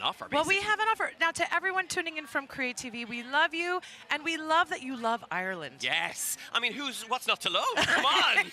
offer, Well, we basically. have an offer. Now, to everyone tuning in from Create TV, we love you, and we love that you love Ireland. Yes. I mean, what's not to love? Come on.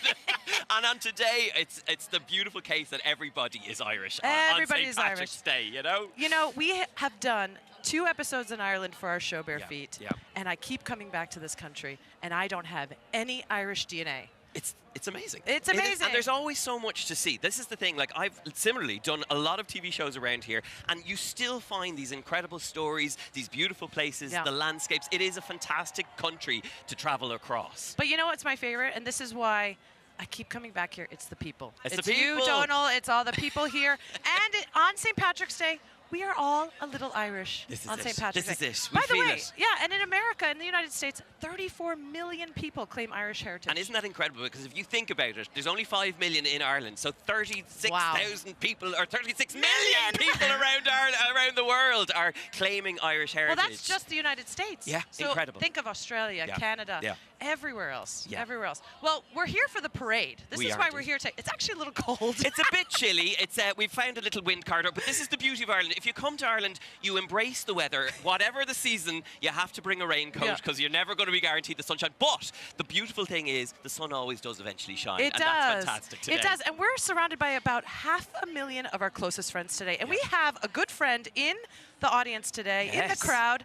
And on today, it's the beautiful case that everybody is Irish Everybody on is St. Irish. Patrick's Day, you know? You know, we have done 2 episodes in Ireland for our show, Bare Feet, yeah. and I keep coming back to this country, and I don't have any Irish DNA. It's amazing. It's It is, amazing. and there's always so much to see. This is the thing. Like, I've similarly done a lot of TV shows around here, and you still find these incredible stories, these beautiful places, the landscapes. It is a fantastic country to travel across. But you know what's my favorite? And this is why I keep coming back here. It's the people. It's the you, people. Donal. It's all the people here. And on St. Patrick's Day, we are all a little Irish on St. Patrick's Day. This is it. By We the feel way, it. yeah, and in America, in the United States, 34 million people claim Irish heritage. And isn't that incredible? Because if you think about it, there's only 5 million in Ireland, so 36,000 people, or 36 million people around the world are claiming Irish heritage. Well, that's just the United States. Yeah, so incredible. Think of Australia, Canada, everywhere else. Yeah. Everywhere else. Well, we're here for the parade. This is why we're here today. It's actually a little cold. It's a bit chilly. It's we've found a little wind corridor, but this is the beauty of Ireland. If you come to Ireland, you embrace the weather. Whatever the season, you have to bring a raincoat because you're never going to be guaranteed the sunshine. But the beautiful thing is, the sun always does eventually shine. It and does. That's fantastic today. It does. And we're surrounded by about 500,000 of our closest friends today. And we have a good friend in the audience today, in the crowd.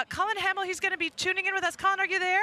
Colin Hamill, he's going to be tuning in with us. Colin, are you there?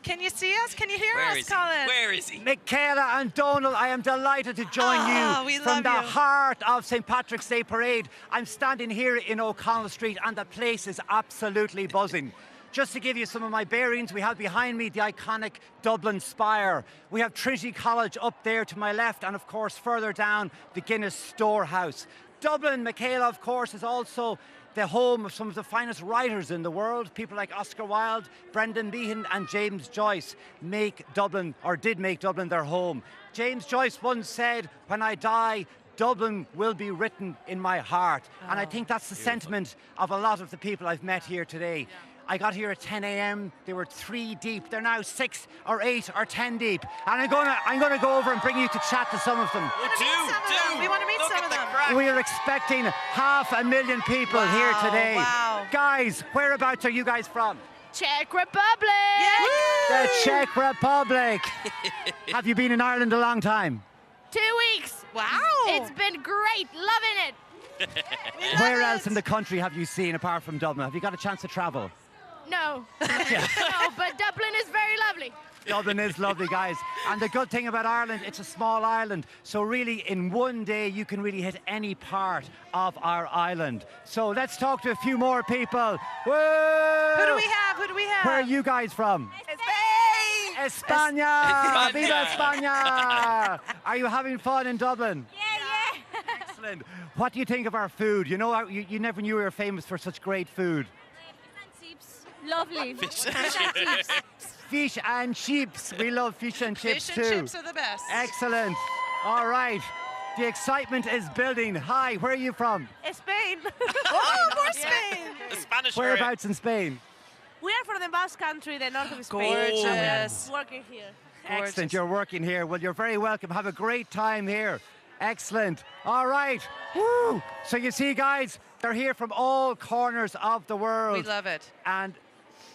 Can you see us? Can you hear us, Colin? Where is he? Mickela and Donal, I am delighted to join you from the heart of St. Patrick's Day Parade. I'm standing here in O'Connell Street and the place is absolutely buzzing. Just to give you some of my bearings, we have behind me the iconic Dublin Spire. We have Trinity College up there to my left, and of course further down, the Guinness Storehouse. Dublin, Mickela, of course, is also the home of some of the finest writers in the world. People like Oscar Wilde, Brendan Behan and James Joyce did make Dublin their home. James Joyce once said, "When I die, Dublin will be written in my heart." And I think that's the sentiment of a lot of the people I've met here today. I got here at 10 a.m. They were 3 deep. They're now 6 or 8 or 10 deep. And I'm gonna go over and bring you to chat to some of them. We want to meet some of them. We are expecting 500,000 people here today. Wow. Guys, whereabouts are you guys from? Czech Republic! The Czech Republic. Have you been in Ireland a long time? 2 weeks. Wow. It's been great. Loving it. Where else in the country have you seen apart from Dublin? Have you got a chance to travel? No. No, but Dublin is very lovely. Dublin is lovely, guys. And the good thing about Ireland, it's a small island. So really, in one day, you can really hit any part of our island. So let's talk to a few more people. Whoa! Who do we have? Who do we have? Where are you guys from? Spain! España! Viva España! Are you having fun in Dublin? Yeah. Excellent. What do you think of our food? You know, you never knew we were famous for such great food. Lovely. Fish and chips. We love fish and chips Fish too. and chips are the best. Excellent. All right. The excitement is building. Hi, where are you from? Spain. Oh, more Spain. The Spanish Whereabouts in Spain? We are from the Basque Country, the north of Spain. Gorgeous. Working here. Excellent. You're working here. Well, you're very welcome. Have a great time here. Excellent. All right. Woo. So you see, guys, they're here from all corners of the world. We love it. And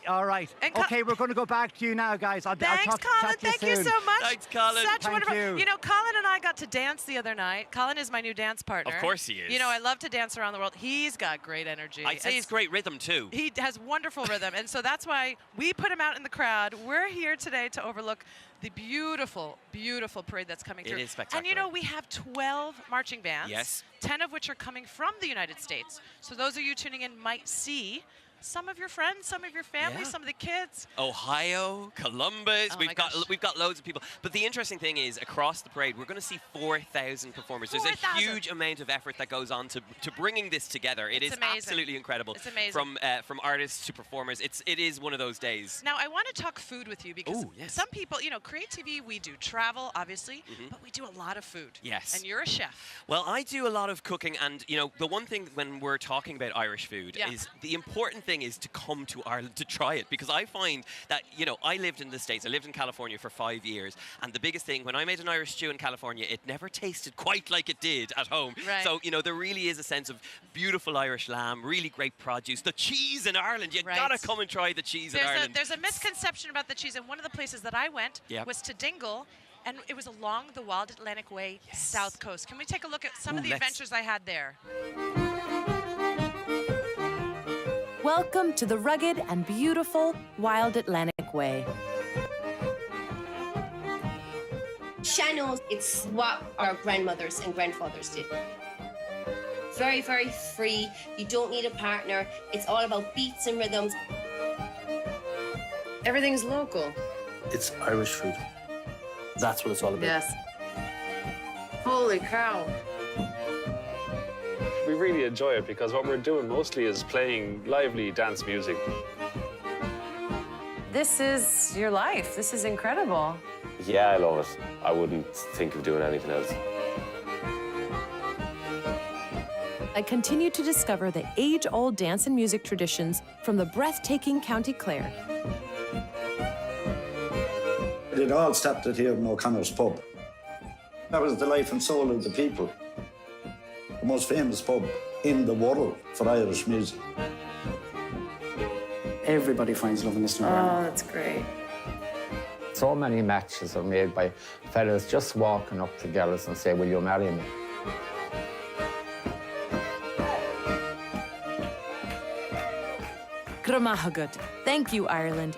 all right. And okay, we're going to go back to you now, guys. I'll Thanks, chat Colin. to you Thank you soon. so much. Thanks, Colin. Such Thank wonderful. you. know, Colin and I got to dance the other night. Colin is my new dance partner. Of course he is. You know, I love to dance around the world. He's got great energy. I'd say he's great rhythm too. He has wonderful rhythm, and so that's why we put him out in the crowd. We're here today to overlook the beautiful, beautiful parade that's coming through. It is spectacular. And you know, we have 12 marching bands. Yes. 10 of which are coming from the United States. So those of you tuning in might see some of your friends, some of your family, some of the kids. Ohio, Columbus, Oh my gosh. we've got loads of people. But the interesting thing is, across the parade, we're going to see 4,000 performers. There's a 4,000. huge amount of effort that goes on to bringing this together. It is amazing. absolutely incredible. It's amazing. From artists to performers, it is one of those days. Now, I want to talk food with you because Ooh, yes. some people, you know, Create TV, we do travel, obviously, but we do a lot of food. Yes. And you're a chef. Well, I do a lot of cooking, and you know, the one thing when we're talking about Irish food is the important thing thing is to come to Ireland to try it, because I find that, you know, I lived in the States, I lived in California for 5 years, and the biggest thing, when I made an Irish stew in California, it never tasted quite like it did at home. Right. So, you know, there really is a sense of beautiful Irish lamb, really great produce. The cheese in Ireland, you gotta come and try the cheese in Ireland. There's a misconception about the cheese, and one of the places that I went was to Dingle, and it was along the Wild Atlantic Way, South Coast. Can we take a look at some of the adventures I had there? Welcome to the rugged and beautiful Wild Atlantic Way. Shannon, it's what our grandmothers and grandfathers did. Very, very free. You don't need a partner. It's all about beats and rhythms. Everything's local. It's Irish food. That's what it's all about. Yes. Holy cow. We really enjoy it because what we're doing mostly is playing lively dance music. This is your life. This is incredible. Yeah, I love it. I wouldn't think of doing anything else. I continue to discover the age-old dance and music traditions from the breathtaking County Clare. It all started here in O'Connor's pub. That was the life and soul of the people. The most famous pub in the world for Irish music. Everybody finds love in this Oh, that's great. So many matches are made by fellas just walking up to girls and say, will you marry me? Gramahagut. Thank you, Ireland.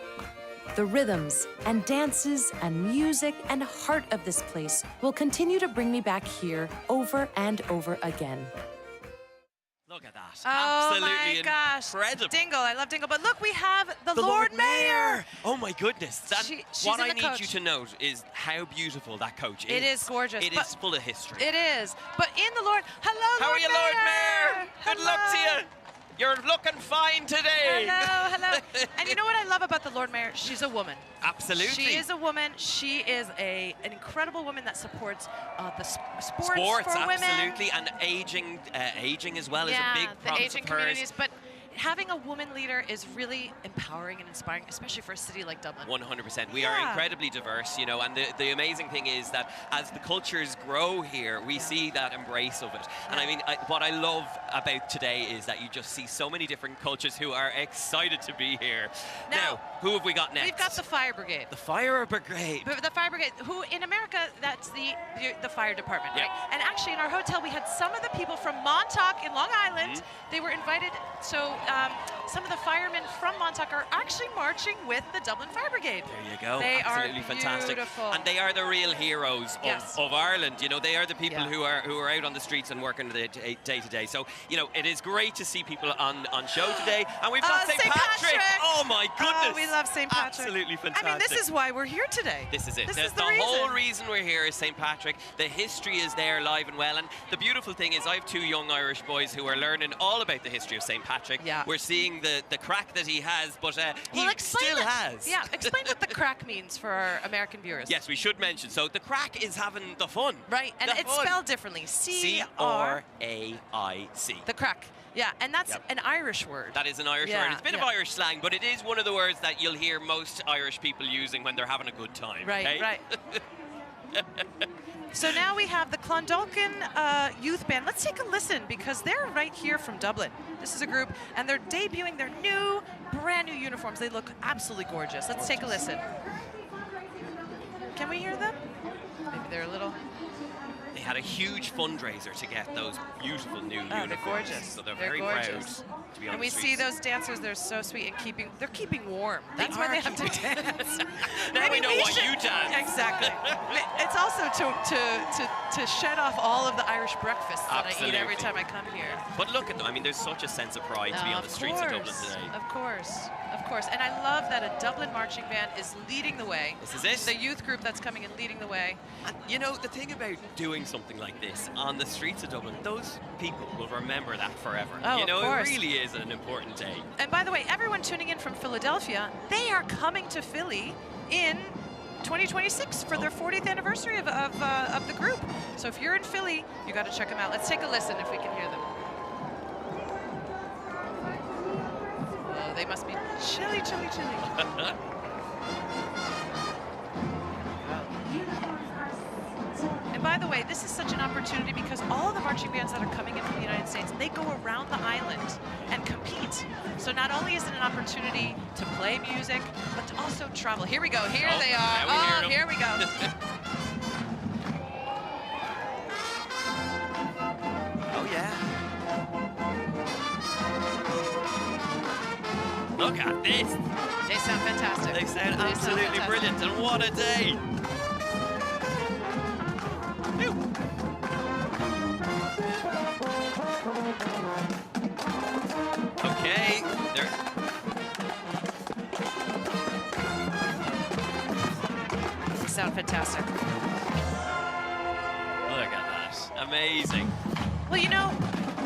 The rhythms and dances and music and heart of this place will continue to bring me back here over and over again. Look at that. Oh Absolutely my gosh. incredible. Dingle, I love Dingle. But look, we have the Lord Mayor. Oh my goodness. She's what in I the need coach. you to note is how beautiful that coach is. It is gorgeous. It is full of history. It is. But in the Lord, hello, How Lord are you, Mayor? Lord Mayor? Good luck to Hello. you. You're looking fine today. Hello. And you know what I love about the Lord Mayor? She's a woman. Absolutely. She is a woman. She is an incredible woman that supports the sports for women. Absolutely, and aging as well is a big the promise aging of hers. communities. But having a woman leader is really empowering and inspiring, especially for a city like Dublin. 100%. We are incredibly diverse, you know, and the amazing thing is that as the cultures grow here, we see that embrace of it. And I mean, what I love about today is that you just see so many different cultures who are excited to be here. Now who have we got next? We've got the Fire Brigade. The Fire Brigade. The Fire Brigade, who in America, that's the fire department, right? And actually in our hotel, we had some of the people from Montauk in Long Island. They were invited, so some of the firemen from Montauk are actually marching with the Dublin Fire Brigade. There you go. They Absolutely are fantastic. beautiful. And they are the real heroes of Ireland. You know, they are the people who are out on the streets and working day to day. So, you know, it is great to see people on show today. And we've got St. Patrick. Oh my goodness. Oh, we love St. Patrick. Absolutely fantastic. I mean, this is why we're here today. This is it. This is the whole reason we're here is St. Patrick. The history is there alive and well. And the beautiful thing is I have two young Irish boys who are learning all about the history of St. Patrick. Yeah. We're seeing the crack that he has, but he explain still has. Yeah, explain what the crack means for our American viewers. Yes, we should mention. So the crack is having the fun. Right, and it's spelled differently. C-R-A-I-C. The crack. Yeah, and that's an Irish word. That is an Irish word. It's a bit of Irish slang, but it is one of the words that you'll hear most Irish people using when they're having a good time. Right, okay? right. So now we have the Clondalkin Youth Band. Let's take a listen because they're right here from Dublin. This is a group, and they're debuting their brand new uniforms. They look absolutely gorgeous. Let's take a listen. Can we hear them? Maybe they're a little... They had a huge fundraiser to get those beautiful new uniforms. They're gorgeous. So they're They're very gorgeous. proud to be on And the we see streets. those dancers, they're so sweet and they're keeping warm. That's why they have to dance. Now we know why you dance. Exactly. It's also to shed off all of the Irish breakfasts that I eat every time I come here. But look at them. I mean, there's such a sense of pride to be on the streets of Dublin today. Of course. And I love that a Dublin marching band is leading the way. This is it. The youth group that's coming and leading the way. And you know, the thing about doing something like this on the streets of Dublin, those people will remember that forever. Oh, you know, of course. it really is an important day. And by the way, everyone tuning in from Philadelphia, they are coming to Philly in 2026 for their 40th anniversary of the group. So if you're in Philly, you got to check them out. Let's take a listen if we can hear them. chilly, chilly, chilly. And by the way, this is such an opportunity because all of the marching bands that are coming in from the United States, they go around the island and compete. So not only is it an opportunity to play music, but to also travel. Here we go. Here they are. Here we go. Oh, yeah. Look at this. They sound fantastic. They sound absolutely brilliant. And what a day. Okay, there. They sound fantastic. Look at that. Amazing. Well, you know,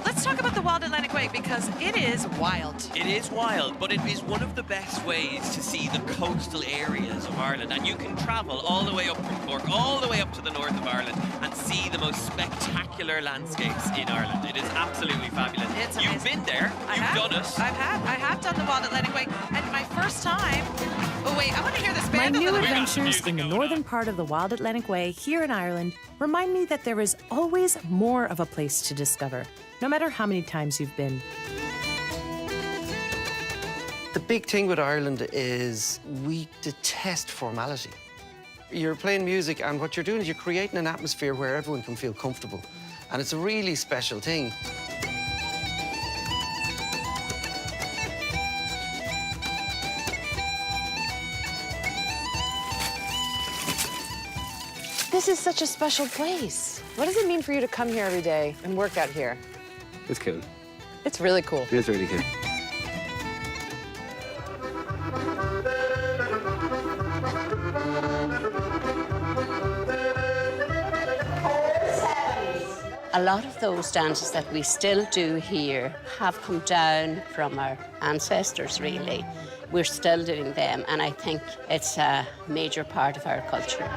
let's talk about the Wild Atlantic Way because it is wild. It is wild, but it is one of the best ways to see the coastal areas of Ireland. And you can travel all the way up from Cork, all the way up to the north of Ireland and see the most spectacular landscapes in Ireland. It is absolutely fabulous. It's You've amazing. been there. You've done it. I have done the Wild Atlantic Way. And my first time... Oh, wait, I want to hear this band. My a new little bit. adventures in the northern part of the Wild Atlantic Way here in Ireland remind me that there is always more of a place to discover, no matter how many times you've been. The big thing with Ireland is we detest formality. You're playing music and what you're doing is you're creating an atmosphere where everyone can feel comfortable. And it's a really special thing. This is such a special place. What does it mean for you to come here every day and work out here? It's cool. It's really cool. It's really cool. A lot of those dances that we still do here have come down from our ancestors, really. We're still doing them, and I think it's a major part of our culture.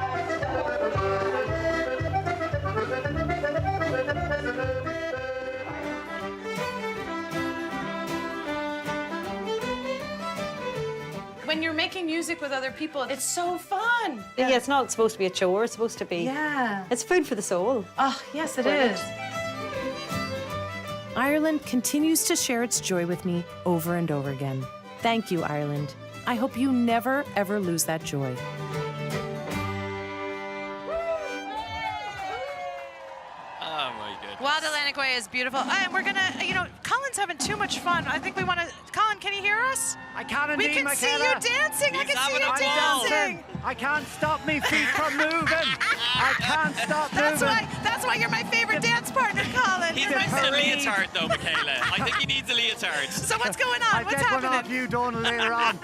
When you're making music with other people, it's so fun. Yeah, it's not supposed to be a chore. It's supposed to be... Yeah. It's food for the soul. Oh, yes, it is. Ireland continues to share its joy with me over and over again. Thank you, Ireland. I hope you never, ever lose that joy. Oh, my goodness. Wild Atlantic Way is beautiful. And we're going to, you know, Colin's having too much fun. I think we want to... Colin, can you hear us? I can We indeed, can see Mickela. you dancing. I He's can see you having a ball. dancing. I can't stop me feet from moving. I can't stop moving. That's why you're my favorite dance partner, Colin. He You're needs my a favorite. leotard, though, Mickela. I think he needs a leotard. So what's going on? I'll What's get happening? one off you, Donal, later on.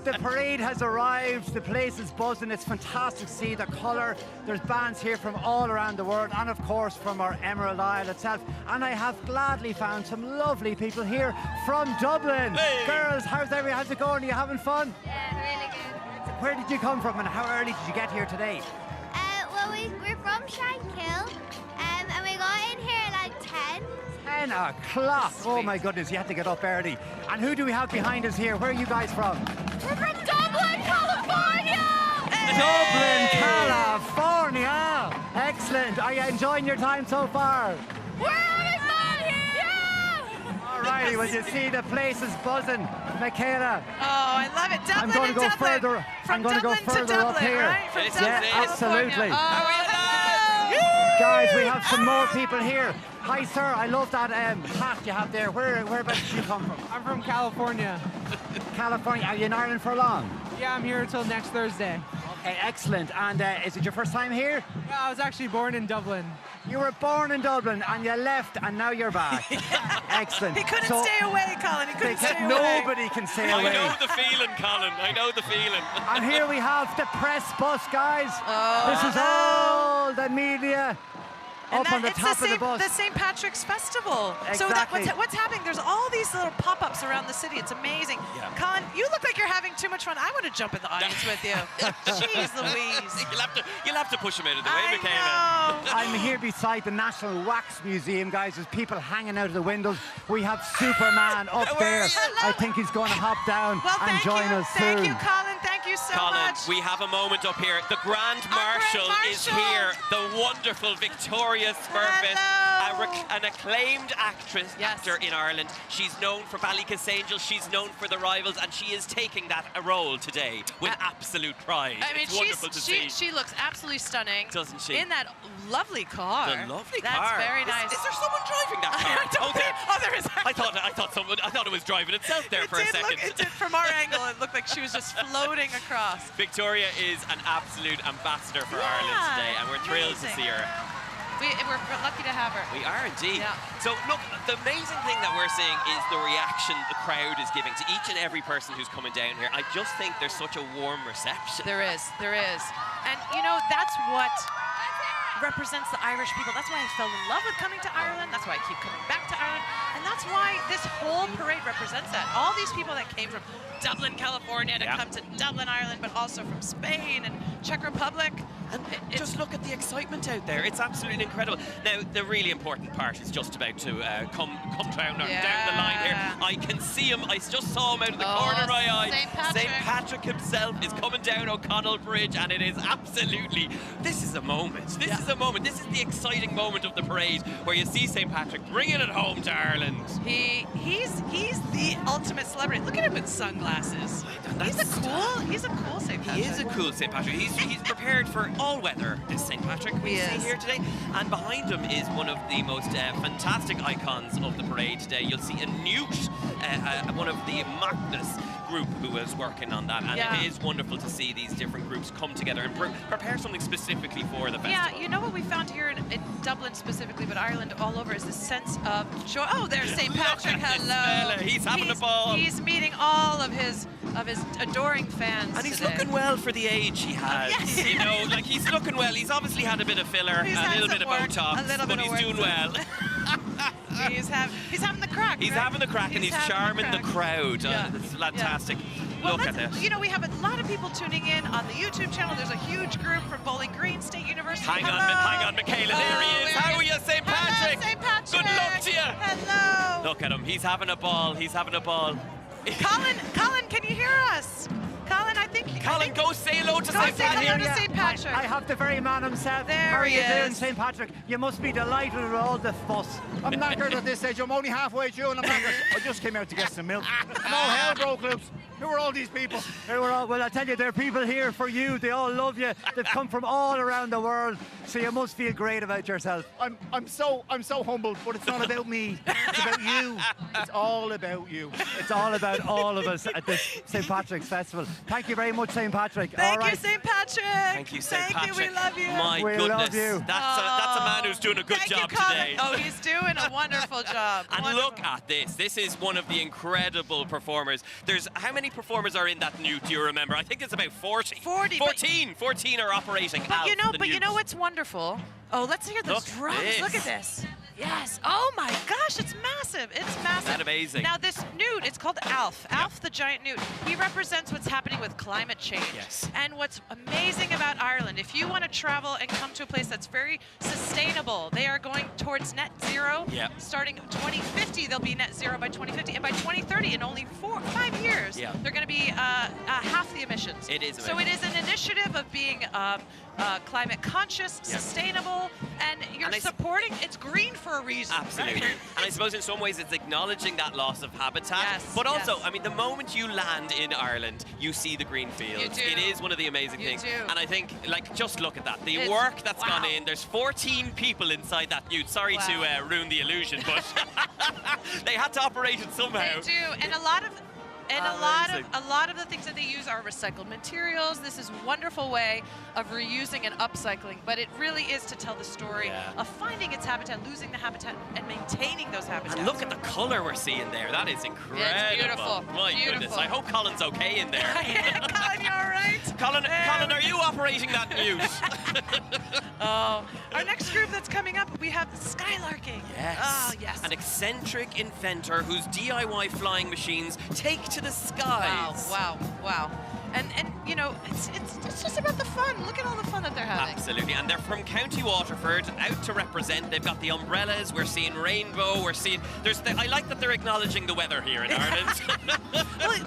The parade has arrived. The place is buzzing. It's fantastic to see the colour. There's bands here from all around the world and, of course, from our Emerald Isle itself. And I have gladly found some lovely people here from Dublin. Hey. Girls, how's it going? Are you having fun? Yeah, really good. Where did you come from and how early did you get here today? Well, we're from Shankill, and we got in here at like 10. 10 o'clock. Oh my goodness, you had to get up early. And who do we have behind us here? Where are you guys from? We're from Dublin, California! Dublin, California. Excellent. Are you enjoying your time so far? We're having fun here! Yeah! All righty, well, you see the place is buzzing. Mickela. Oh, I love it. Dublin I'm going to go and Dublin. further. From I'm going to go Dublin further to up Dublin, here. right? From This Dublin is to it. California. Absolutely. Oh, Guys, we have some more people here. Hi, sir. I love that hat you have there. Whereabouts did you come from? I'm from California. California. Are you in Ireland for long? Yeah, I'm here until next Thursday. Okay, excellent. And is it your first time here? Yeah, I was actually born in Dublin. You were born in Dublin and you left and now you're back. Excellent. He couldn't stay away, Colin. He couldn't stay away. Nobody can stay away. I know the feeling, Colin. I know the feeling. And here we have the press bus, guys. Oh, This is all the media. up on the top of the bus. The St. Patrick's Festival. Exactly. So what's happening? There's all these little pop-ups around the city. It's amazing. Yeah. Colin, you look like you're having too much fun. I want to jump in the audience with you. Jeez Louise. You'll have to push him out of the way, Mickela. I'm here beside the National Wax Museum, guys. There's people hanging out of the windows. We have Superman up there. I think he's going to hop down and join us soon. Thank you, Colin. Thank you so much. We have a moment up here. The Grand Marshal is here. The wonderful Victoria Smurfit, an acclaimed actor in Ireland. She's known for Ballycus Angels. She's known for The Rivals, and she is taking that role today with absolute pride. I mean, it's wonderful to see. She looks absolutely stunning. Doesn't she? In that lovely car. The lovely car. That's very nice. Is there someone driving that car? There is. I thought it was driving itself there for a second. From our angle, it looked like she was just floating across. Victoria is an absolute ambassador for Ireland today, and we're thrilled to see her. We're lucky to have her. We are indeed. Yeah. So look, the amazing thing that we're seeing is the reaction the crowd is giving to each and every person who's coming down here. I just think there's such a warm reception. There is. And you know, that's what represents the Irish people. That's why I fell in love with coming to Ireland. That's why I keep coming back to Ireland. And that's why this whole parade represents that. All these people that came from Dublin, California to come to Dublin, Ireland, but also from Spain and Czech Republic. And just look at the excitement out there. It's absolutely incredible. Now, the really important part is just about to come down the line here. I can see him. I just saw him out of the corner of my eye. St. Patrick himself is coming down O'Connell Bridge, and it is absolutely, this is a moment. This is a moment. This is the exciting moment of the parade where you see St. Patrick bringing it home to Ireland. He's the ultimate celebrity. Look at him with sunglasses. He's a cool St. Patrick. He is a cool St. Patrick. He's prepared for all weather, this St. Patrick we see here today. And behind him is one of the most fantastic icons of the parade today. You'll see a newt, one of the Magnus group who is working on that. And it is wonderful to see these different groups come together and prepare something specifically for the festival. Yeah, you know what we found here in Dublin specifically, but Ireland all over, is the sense of joy. Oh, there's St. Patrick. Hello. He's having a ball. He's meeting all of his adoring fans. And he's today. looking well for the age he has. You know, like he's looking well. He's obviously had a bit of filler, a little bit of Botox, but he's doing well. He's having the crack. He's having the crack, and he's charming the crowd. Yeah. This is fantastic. Well, look at this. You know, we have a lot of people tuning in on the YouTube channel. There's a huge group from Bowling Green State University. Hang on, Mickela. There he is. How are you, St. Patrick? Hello, St. Patrick. Good luck to you. Hello. Look at him. He's having a ball. Colin, can you hear us? Colin, Colin, go say hello to St. Patrick. I have the very man himself. How are you doing, St. Patrick? You must be delighted with all the fuss. I'm knackered at this stage. I'm only halfway through and I'm knackered. I just came out to get some milk. And all hell broke loose. Who are all these people? Well, I tell you, there are people here for you. They all love you. They've come from all around the world, so you must feel great about yourself. I'm so humbled, but it's not about me. It's about you. It's all about you. It's all about all of us at this St. Patrick's Festival. Thank you very much, St. Patrick. Thank you, St. Patrick. Thank you, St. Patrick. Thank you. We love you. My we goodness, love you. That's a man who's doing a good job today. Oh, he's doing a wonderful job. And look at this. This is one of the incredible performers. How many performers are in that newt, do you remember? I think it's about 40. 14 are operating out. But you know what's wonderful? Oh, let's hear those drums. Look at this. Yes. Oh my gosh, it's massive. It's massive. Isn't that amazing? Now this newt, it's called Alf. Alf the giant newt. He represents what's happening with climate change. Yes. And what's amazing about Ireland, if you want to travel and come to a place that's very sustainable, they are going towards net zero. Yeah. Starting 2050, they'll be net zero by 2050, and by 2030, in only 5 years, they're going to be half the emissions. It is amazing. So it is an initiative of being climate conscious, sustainable, and you're supporting. It's green for a reason. Absolutely. Right? And I suppose in some ways it's acknowledging that loss of habitat. Yes, but also, I mean, the moment you land in Ireland, you see the green fields. You do. It is one of the amazing things. Do. And I think, like, just look at that. The work that's gone in. There's 14 people inside that newt. Sorry to ruin the illusion, but they had to operate it somehow. They do, and a lot of the things that they use are recycled materials. This is a wonderful way of reusing and upcycling, but it really is to tell the story of finding its habitat, losing the habitat, and maintaining those habitats. And look at the colour we're seeing there. That is incredible. Yeah, it's beautiful. My goodness. I hope Colin's okay in there. Colin, you all right? Colin, are you operating that mute? Oh, our next group that's coming up, we have Skylarking. Yes. Oh, yes. An eccentric inventor whose DIY flying machines take to the skies. Wow. And you know, it's just about the fun. Look at all the fun that they're having. Absolutely, and they're from County Waterford, out to represent. They've got the umbrellas. We're seeing rainbow. We're seeing. I like that they're acknowledging the weather here in Ireland. Well,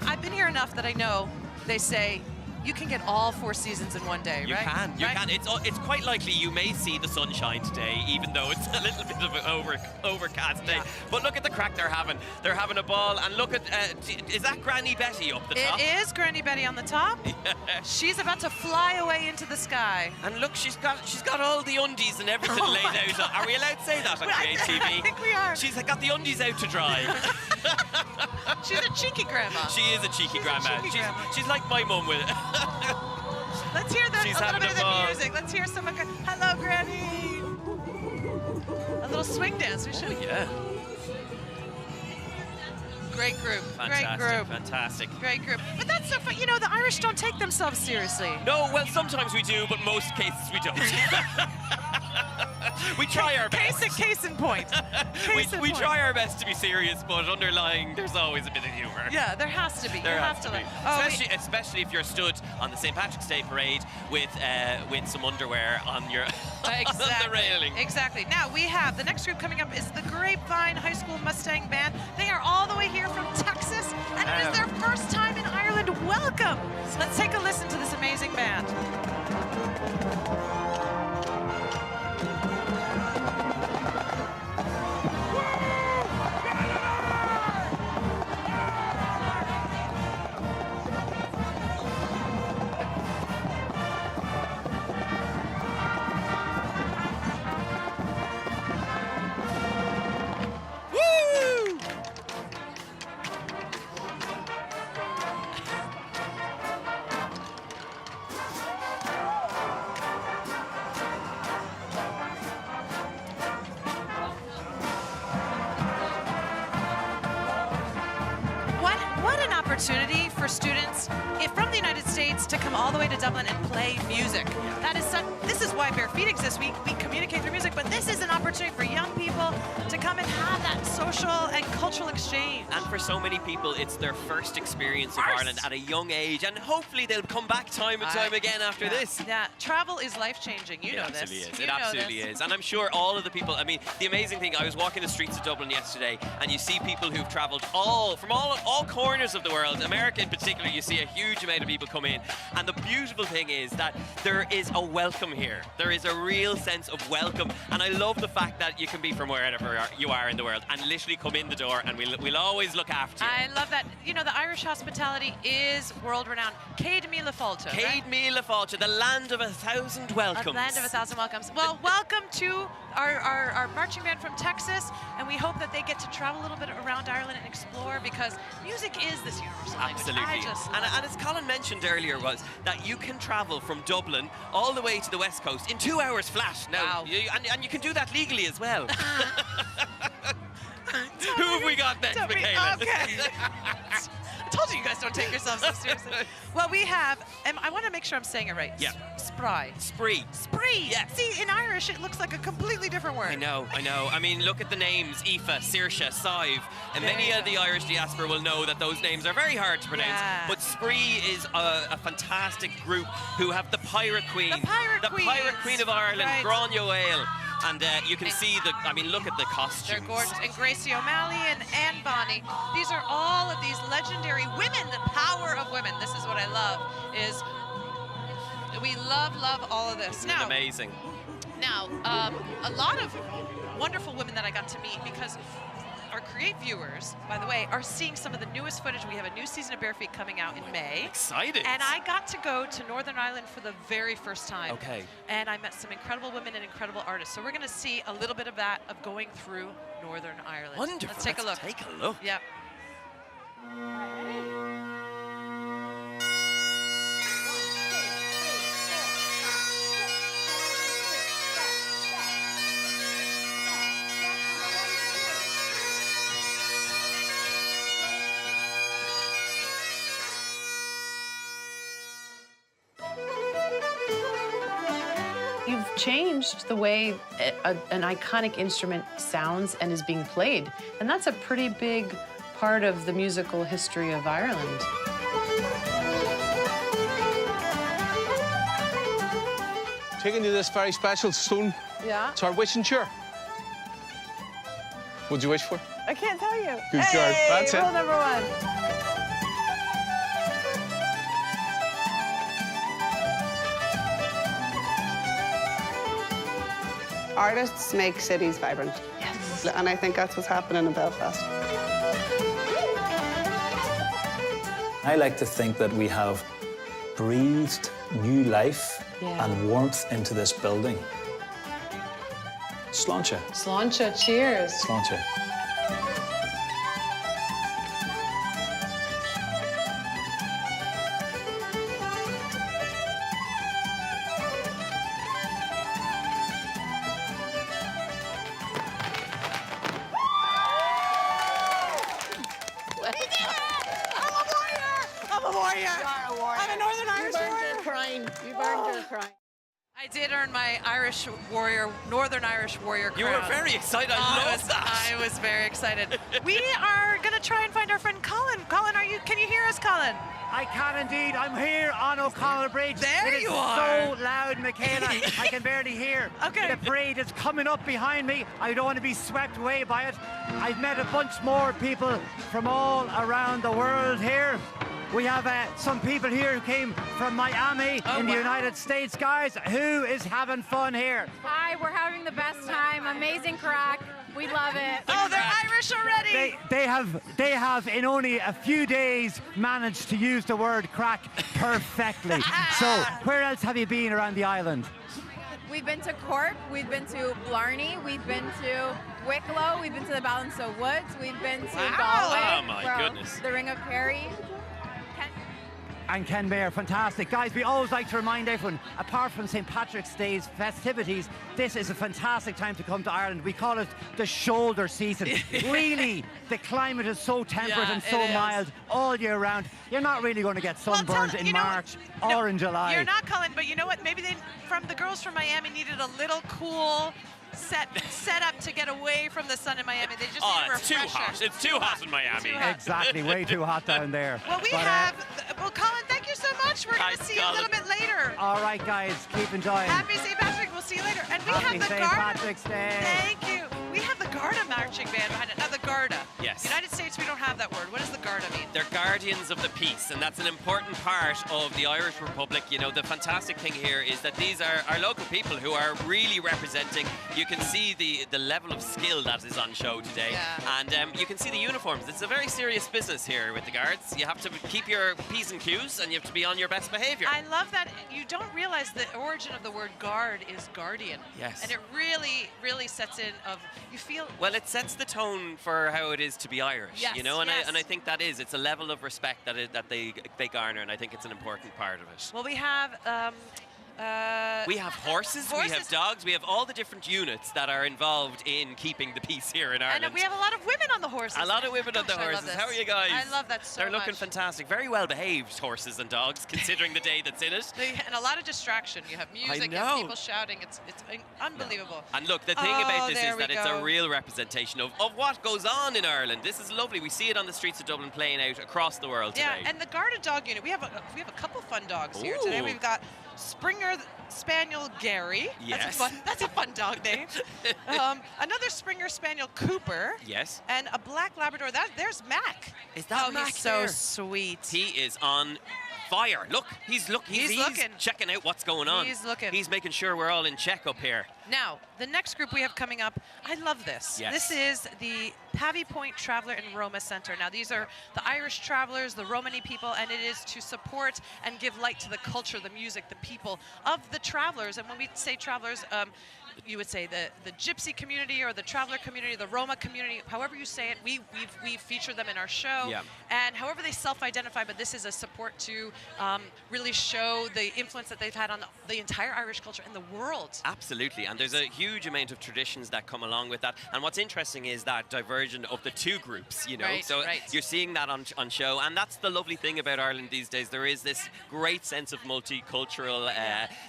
I've been here enough that I know they say you can get all 4 seasons in one day, You right? You can. It's quite likely you may see the sunshine today, even though it's a little bit of an overcast day. But look at the crack they're having. They're having a ball, and look at is that Granny Betty up the top? It is Granny Betty on the top. Yeah. She's about to fly away into the sky. And look, she's got all the undies and everything laid out. Are we allowed to say that on Create TV? I think we are. She's got the undies out to dry. She's a cheeky grandma. She is a cheeky grandma. She's like my mum with it. Let's hear a little bit of the music. Let's hear some. Hello, Granny. A little swing dance. We should. Oh, yeah. Great group. Fantastic. Great group. But that's so fun. You know, the Irish don't take themselves seriously. No, well, sometimes we do, but most cases we don't. We try our best. Case in point. We try our best to be serious, but underlying, there's always a bit of humour. Yeah, there has to be. There has to be. Especially if you're stood on the St. Patrick's Day parade with some underwear on your on the railing. Exactly. Now we have the next group coming up is the Grapevine High School Mustang Band. They are all the way here from Texas, and it is their first time in Ireland. Welcome. Let's take a listen to this amazing band. Opportunity for students from the United States to come all the way to Dublin and play music. This is why Bare Feet exists. We communicate through music, but this is an opportunity for young people to come and have that social and cultural exchange. And for so many people, it's their first experience of Ireland at a young age, and hopefully they'll come back time and time again after this. Yeah, travel is life-changing. You know this. It absolutely is. And I'm sure all of the people, I mean, the amazing thing, I was walking the streets of Dublin yesterday, and you see people who've travelled from all corners of the world. America in particular, you see a huge amount of people come in, and the beautiful thing is that there is a welcome here. There is a real sense of welcome, and I love the fact that you can be from wherever you are in the world and literally come in the door, and we'll always look after you. I love that. You know, the Irish hospitality is world-renowned. Céad Míle Fáilte. Céad Míle Fáilte, the land of 1,000 welcomes. The land of 1,000 welcomes. Well, welcome to our marching band from Texas, and we hope that they get to travel a little bit around Ireland and explore, because music is this universal language. Absolutely. And as Colin mentioned earlier, was that you can travel from Dublin all the way to the West Coast in 2 hours flat. Now, and you can do that legally as well. Who have we got next, Mickela? Okay. I told you guys don't take yourselves so seriously. Well, we have, and I want to make sure I'm saying it right. Yeah. Spry. Spree. Spree. Yeah. See, in Irish, it looks like a completely different word. I know. I mean, look at the names: Aoife, Saoirse, Sive. And many of the Irish diaspora will know that those names are very hard to pronounce. Yeah. But Spree is a fantastic group who have the Pirate Queen. The Pirate Queen of Ireland, right. Gráinne O'Hale. And you can see look at the costumes. They're gorgeous. And Gracie O'Malley and Anne Bonny. These are all of these legendary women, the power of women. This is what I love, is we love all of this. Now, amazing. Now, a lot of wonderful women that I got to meet, because our Create viewers, by the way, are seeing some of the newest footage. We have a new season of Bare Feet coming out in May. Excited. And I got to go to Northern Ireland for the very first time. Okay. And I met some incredible women and incredible artists. So we're going to see a little bit of that, of going through Northern Ireland. Wonderful. Let's take a look. Take a look. Yep. changed the way an iconic instrument sounds and is being played. And that's a pretty big part of the musical history of Ireland. Taking you this very special stone. Yeah. It's our wishing chair. What'd you wish for? I can't tell you. Good job. That's it. Rule number one. Artists make cities vibrant. Yes. And I think that's what's happening in Belfast. I like to think that we have breathed new life and warmth into this building. Sláinte. Sláinte, cheers. Sláinte. I did earn my Irish warrior, Northern Irish warrior crown. You were very excited. I love that. I was very excited. We are going to try and find our friend Colin. Colin, can you hear us, Colin? I can indeed. I'm here on O'Connell Bridge. There you are. So loud, Mickela. I can barely hear. Okay. The parade is coming up behind me. I don't want to be swept away by it. I've met a bunch more people from all around the world here. We have some people here who came from Miami in the United States. Guys, who is having fun here? Hi, we're having the best time. Amazing crack. We love it. Oh, they're Irish already. They have in only a few days managed to use the word crack perfectly. So where else have you been around the island? We've been to Cork, we've been to Blarney, we've been to Wicklow, we've been to the Ballinsoe Woods, we've been to Galway. Oh my goodness. The Ring of Kerry. And Ken Mayer, fantastic. Guys, we always like to remind everyone, apart from St. Patrick's Day's festivities, this is a fantastic time to come to Ireland. We call it the shoulder season. Really, the climate is so temperate and so mild all year round. You're not really going to get sunburned in March or in July. You're not, Colin, but you know what? Maybe the girls from Miami needed a little cool set up to get away from the sun in Miami. They just need a refresher. It's too hot. It's too hot in Miami. Exactly, way too hot down there. Well, well, Colin, thank you so much. We're going to see you a little bit later. All right, guys, keep enjoying. Happy St. Patrick. We'll see you later. And we Happy have the St. Garda. Patrick's Day. Thank you. We have the Garda marching band behind it. Now, the Garda. Yes. United States, we don't have that word. What does the Garda mean? They're guardians of the peace, and that's an important part of the Irish Republic. You know, the fantastic thing here is that these are our local people who are really representing. You can see the level of skill that is on show today, and you can see the uniforms. It's a very serious business here with the guards. You have to keep your P's and Q's, and you have to be on your best behaviour. I love that. You don't realize the origin of the word guard is guardian. Yes. And it really, really sets in of, you feel... Well, it sets the tone for how it is to be Irish, yes, you know, and I think that is. It's a level of respect that they garner, and I think it's an important part of it. Well, we have... we have horses, we have dogs, we have all the different units that are involved in keeping the peace here in Ireland. And we have a lot of women on the horses. A lot of women on the horses. How are you guys? I love that so much. They're looking fantastic. Very well behaved horses and dogs, considering the day that's in it. And a lot of distraction. You have music and people shouting. It's unbelievable. And look, the thing about this is that it's a real representation of what goes on in Ireland. This is lovely. We see it on the streets of Dublin playing out across the world today. Yeah, and the Garda dog unit, we have a couple fun dogs here today. We've got Springer Spaniel Gary. Yes. That's a fun dog name. Another Springer Spaniel Cooper. Yes. And a black Labrador. There's Mac. Is that Mac? He's so sweet. He is on fire. Look, he's looking, checking out what's going on. He's looking. He's making sure we're all in check up here. Now, the next group we have coming up, I love this. Yes. This is the Pavy Point Traveller and Roma Centre. Now, these are the Irish travelers, the Romani people, and it is to support and give light to the culture, the music, the people of the travelers. And when we say travelers, you would say the Gypsy community or the Traveler community, the Roma community, however you say it, we feature them in our show. Yeah. And however they self-identify, but this is a support to really show the influence that they've had on the entire Irish culture and the world. Absolutely, and there's a huge amount of traditions that come along with that. And what's interesting is that diversion of the two groups, you know. Right, so right. you're seeing that on show, and that's the lovely thing about Ireland these days. There is this great sense of multicultural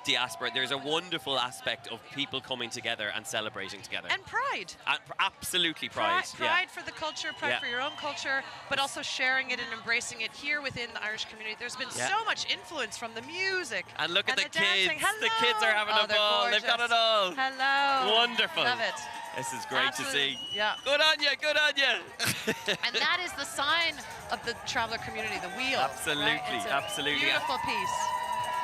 diaspora. There's a wonderful aspect of people coming together and celebrating together. And pride. Absolutely pride. Pride for the culture, pride Yeah. for your own culture, but also sharing it and embracing it here within the Irish community. There's been Yeah. so much influence from the music. And look at the kids. dancing. Hello. The kids are having a they're ball. They've got gorgeous. it all. Hello. Wonderful. Love it. This is great Absolutely. to see. Yeah. Good on you, good on you. And that is the sign of the Traveler community, the wheel. Absolutely, right? It's a absolutely. beautiful piece.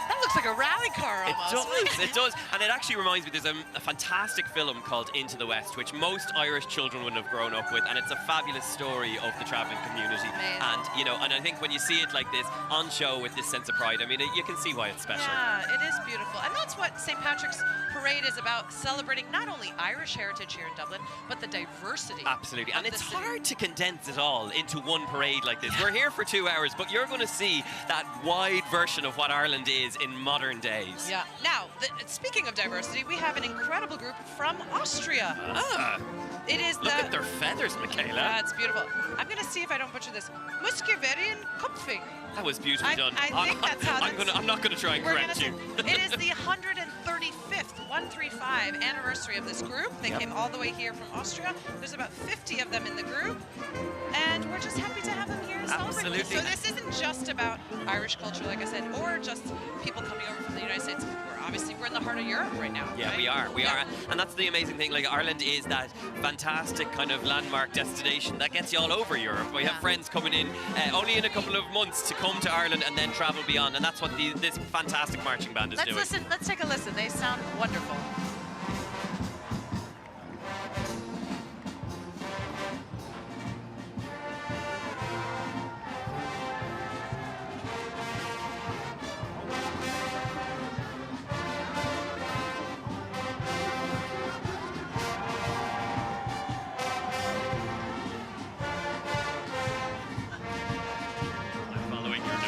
That looks like a rally car It almost. does, it does. And it actually reminds me, there's a fantastic film called Into the West, which most Irish children would have grown up with, and it's a fabulous story of the travelling community. Amazing. And, you know, and I think when you see it like this, on show with this sense of pride, I mean, you can see why it's special. Yeah, it is beautiful. And that's what St. Patrick's Parade is about, celebrating not only Irish heritage here in Dublin, but the diversity. Absolutely. And of it's the city. hard to condense it all into one parade like this. We're here for 2 hours, but you're going to see that wide version of what Ireland is in modern days. Yeah. Now, speaking of diversity, we have an incredible group from Austria. Ah. It is Look at their feathers, Mickela. That's beautiful. I'm going to see if I don't butcher this. Muscovarian Kupfing. That was beautifully done. I think that's how I'm not going to try and correct you. It is the 135th anniversary of this group. They came all the way here from Austria. There's about 50 of them in the group, and we're just happy to have them here to celebrate. Absolutely. So this isn't just about Irish culture, like I said, or just people coming over from the United States. We're in the heart of Europe right now. Yeah, right? we are. And that's the amazing thing. Like, Ireland is that fantastic kind of landmark destination that gets you all over Europe. We have friends coming in only in a couple of months to come to Ireland and then travel beyond. And that's what this fantastic marching band is doing. Let's take a listen. They sound wonderful. Following your notes.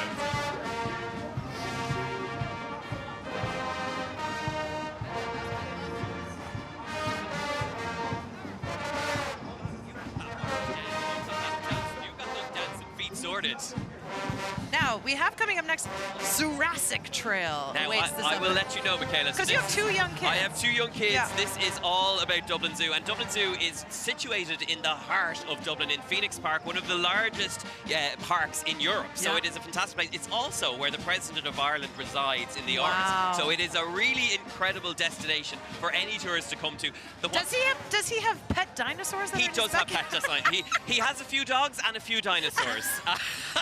Sorted. Now, we have coming up next, Jurassic Trail. Now, awaits this I will summer. let you know, Mickela. Because you have 2 young kids. I have 2 young kids. Yeah. This is all about Dublin Zoo. And Dublin Zoo is situated in the heart of Dublin in Phoenix Park, one of the largest parks in Europe. So Yeah. it is a fantastic place. It's also where the President of Ireland resides in the Wow. arts. So it is a really incredible destination for any tourist to come to. Does he have pet dinosaurs? That He are in does his have backyard? pet dinosaurs. He has a few dogs and a few dinosaurs.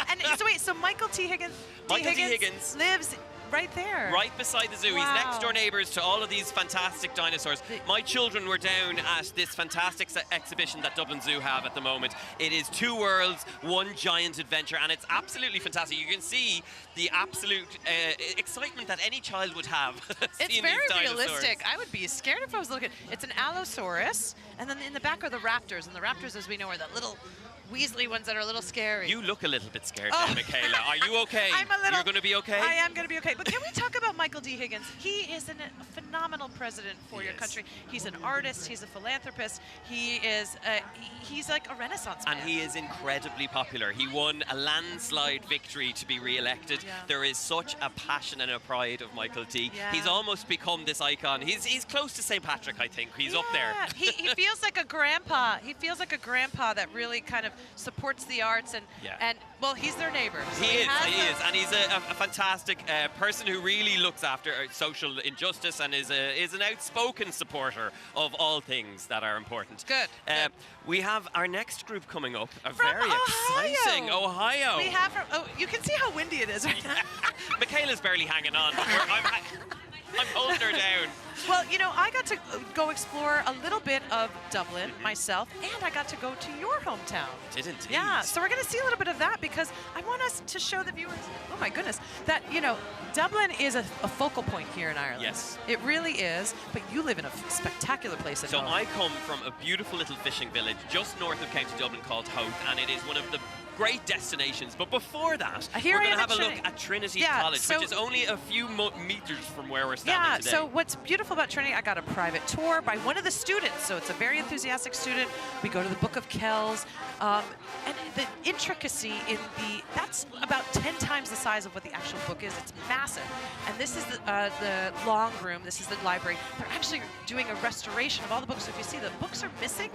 And so Michael T. Higgins lives right there. Right beside the zoo. Wow. He's next door neighbours to all of these fantastic dinosaurs. My children were down at this fantastic exhibition that Dublin Zoo have at the moment. It is 2 worlds, 1 giant adventure, and it's absolutely fantastic. You can see the absolute excitement that any child would have. It's seeing very these dinosaurs. realistic. I would be scared if I was looking. It's an Allosaurus, and then in the back are the raptors. And the raptors, as we know, are the little weaselly ones that are a little scary. You look a little bit scared now, Mickela. Are you okay? I'm a little. You're going to be okay? I am going to be okay. But can we talk about Michael D. Higgins? He is a phenomenal president for your country. He's an artist. He's a philanthropist. He is. He's like a Renaissance man. And he is incredibly popular. He won a landslide victory to be re-elected. Yeah. There is such a passion and a pride of Michael D. Yeah. He's almost become this icon. He's close to St. Patrick, I think. He's up there. He feels like a grandpa. He feels like a grandpa that really kind of supports the arts and well, he's their neighbor. So He is, and he's a fantastic person who really looks after social injustice and is an outspoken supporter of all things that are important. Good. We have our next group coming up. From Exciting Ohio. We have. You can see how windy it is right now. Michaela's barely hanging on. But I'm holding her down. Well, you know, I got to go explore a little bit of Dublin myself, and I got to go to your hometown. Did indeed. Yeah, so we're going to see a little bit of that because I want us to show the viewers, oh my goodness, that, you know, Dublin is a focal point here in Ireland. Yes. It really is, but you live in a spectacular place at So home. I come from a beautiful little fishing village just north of County Dublin called Howth, and it is one of the great destinations. But before that, Here we're I going am to have at a look Trinity. at Trinity Yeah, College, so- which is only a few meters from where we're standing today. So what's beautiful about Trinity, I got a private tour by one of the students. So it's a very enthusiastic student. We go to the Book of Kells. And the intricacy in that's about 10 times the size of what the actual book is. It's massive. And this is the long room. This is the library. They're actually doing a restoration of all the books. So if you see, the books are missing.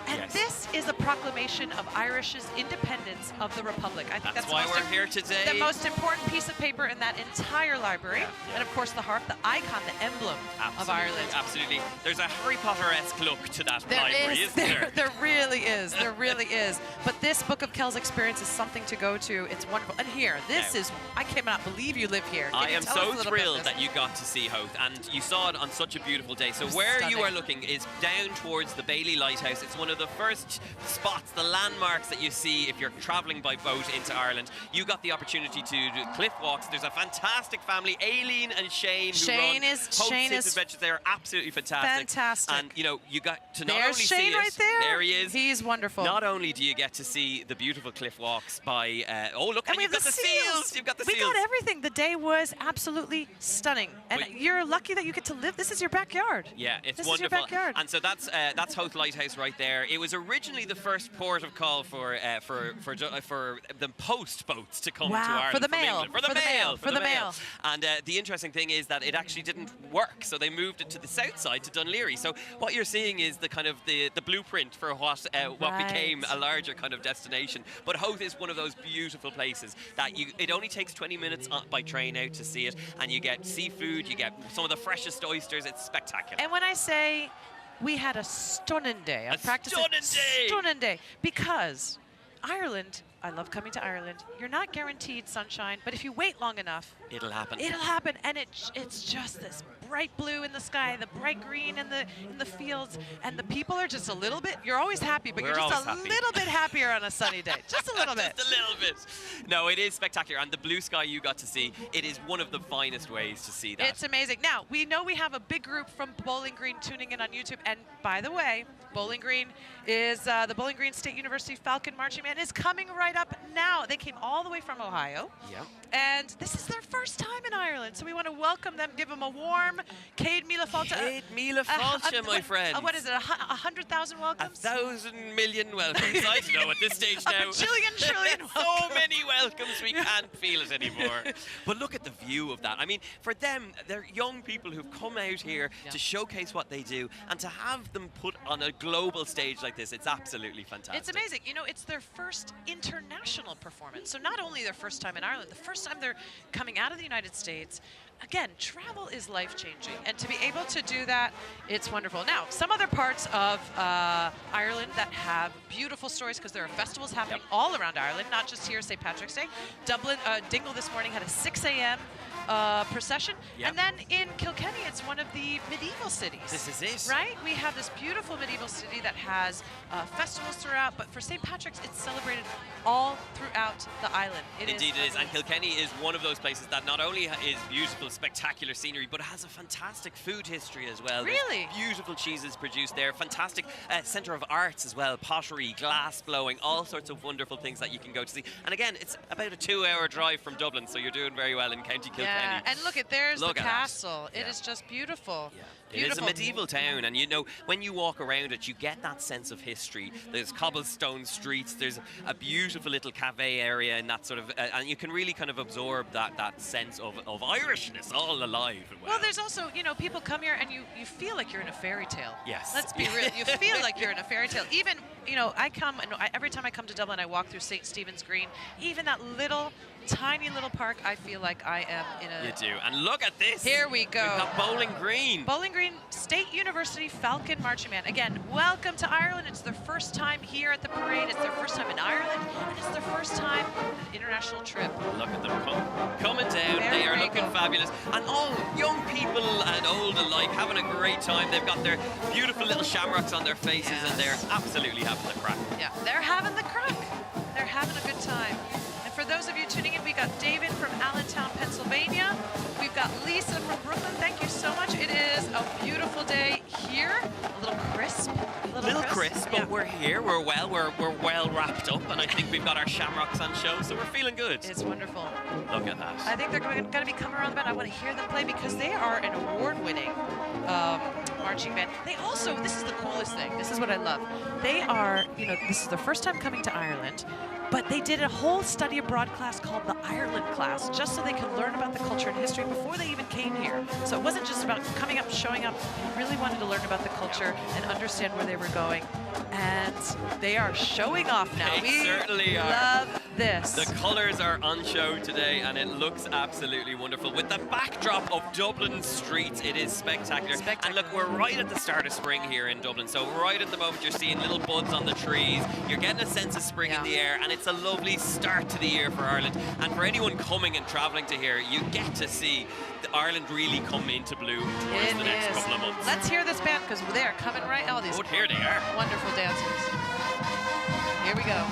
And Yes. this is a proclamation of Irish's independence of the Republic. I think that's why the most we're here today. The most important piece of paper in that entire library. Yeah. And of course the harp, the icon, the emblem of Ireland. Absolutely. There's a Harry Potter-esque look to that library, isn't there? There really is. There really is. But this Book of Kells experience is something to go to. It's wonderful. And here, this is, I cannot believe you live here. I am so thrilled that you got to see Howth, and you saw it on such a beautiful day. So where you are looking is down towards the Bailey Lighthouse. It's one of the first spots, the landmarks that you see if you're travelling by boat into Ireland. You got the opportunity to do cliff walks. There's a fantastic family, Aileen and Shane, who run Howth's Adventures. They're absolutely fantastic. Fantastic. And you know, you got to not There's only Shane see it. right there. There he is. He's wonderful. Not only do you get to see the beautiful cliff walks by, oh look, and we you've have got the seals. You've got the we seals. got everything. The day was absolutely stunning. And you're lucky that you get to live. This is your backyard. Yeah, it's this wonderful. Is your backyard. And so that's Howth Lighthouse right there. It was originally the first port of call for the post boats to come to Ireland for the from mail. England. For the mail. mail. And the interesting thing is that it actually didn't work, so they moved it to the south side to Dunleary. So what you're seeing is the kind of the blueprint for what became a larger kind of destination. But Howth is one of those beautiful places that it only takes 20 minutes by train out to see it, and you get seafood, you get some of the freshest oysters. It's spectacular. And when I say we had a stunning day, stunning day, because Ireland, I love coming to Ireland. You're not guaranteed sunshine, but if you wait long enough, it'll happen. It'll happen, and it's just this bright blue in the sky, the bright green in the fields, and the people are just a little bit. You're always happy, but you're just a little bit happier on a sunny day, just a little bit. Just a little bit. No, it is spectacular, and the blue sky you got to see, it is one of the finest ways to see that. It's amazing. Now we know we have a big group from Bowling Green tuning in on YouTube, and by the way, Bowling Green is the Bowling Green State University Falcon Marching Band is coming right up now. They came all the way from Ohio. Yeah. And this is their first time in Ireland, so we want to welcome them, give them a warm Céad Míle Fáilte. Céad Míle Fáilte, my friend. What is it, 100,000 welcomes? 1,000 million welcomes. I don't know at this stage now. A bajillion trillion welcomes. So many welcomes, we can't feel it anymore. But look at the view of that. I mean, for them, they're young people who've come out here to showcase what they do, and to have them put on a global stage like this, it's absolutely fantastic. It's amazing. You know, it's their first international performance. So not only their first time in Ireland, the first time they're coming out of the United States. Again, travel is life-changing, and to be able to do that, it's wonderful. Now, some other parts of Ireland that have beautiful stories, because there are festivals happening all around Ireland, not just here, St. Patrick's Day. Dublin, Dingle this morning had a 6 a.m. Procession. Yep. And then in Kilkenny, it's one of the medieval cities. This is it. Right? We have this beautiful medieval city that has festivals throughout, but for St. Patrick's, it's celebrated all throughout the island. Indeed it is, and Kilkenny is one of those places that not only is beautiful, spectacular scenery, but has a fantastic food history as well. Really? There's beautiful cheeses produced there, fantastic centre of arts as well, pottery, glass blowing, all sorts of wonderful things that you can go to see. And again, it's about a 2-hour drive from Dublin, so you're doing very well in County Kilkenny. Yeah, and look, there's the Look at castle. that. It is just beautiful. Yeah. Beautiful. It is a medieval town, and you know, when you walk around it, you get that sense of history. There's cobblestone streets, there's a beautiful little cafe area, and that sort of, and you can really kind of absorb that sense of Irishness all alive. Well, there's also, you know, people come here and you feel like you're in a fairy tale. Yes. Let's be real. You feel like you're in a fairy tale. Even, you know, every time I come to Dublin, I walk through St. Stephen's Green. Even that tiny little park, I feel like I am in a... You do. And look at this. Here we go. We've got Bowling Green. Bowling Green State University Falcon Marching Band. Again, welcome to Ireland. It's their first time here at the parade. It's their first time in Ireland. And it's their first time international trip. Look at them coming down. They are looking fabulous. And all young people and old alike having a great time. They've got their beautiful little shamrocks on their faces and they're absolutely having the crack. Yeah, they're having the crack. They're having a good time. And for those of you tuning in, we got David from Allentown, Pennsylvania. We've got Lisa from Brooklyn. Thank you so much. It is a beautiful day here. A little crisp. A little crisp, but we're here. We're well wrapped up, and I think we've got our shamrocks on show, so we're feeling good. It's wonderful. Look at that. I think they're going to be coming around the bend. I want to hear them play because they are an award-winning marching band. They also, this is the coolest thing. This is what I love. They are, this is their first time coming to Ireland, but they did a whole study abroad class called the Ireland class, just so they could learn about the culture and history before they even came here. So it wasn't just about coming up, showing up. They really wanted to learn about the culture and understand where they were going. And they are showing off now. They certainly are. Love this. The colours are on show today, and it looks absolutely wonderful. With the backdrop of Dublin streets, it is spectacular. And look, we're right at the start of spring here in Dublin. So right at the moment, you're seeing little buds on the trees. You're getting a sense of spring in the air, and it's a lovely start to the year for Ireland. And for anyone coming and travelling to here, you get to see Ireland really come into bloom towards the next couple of months. Let's hear this band because they're coming right. Oh, these here they are. Wonderful dancers. Here we go.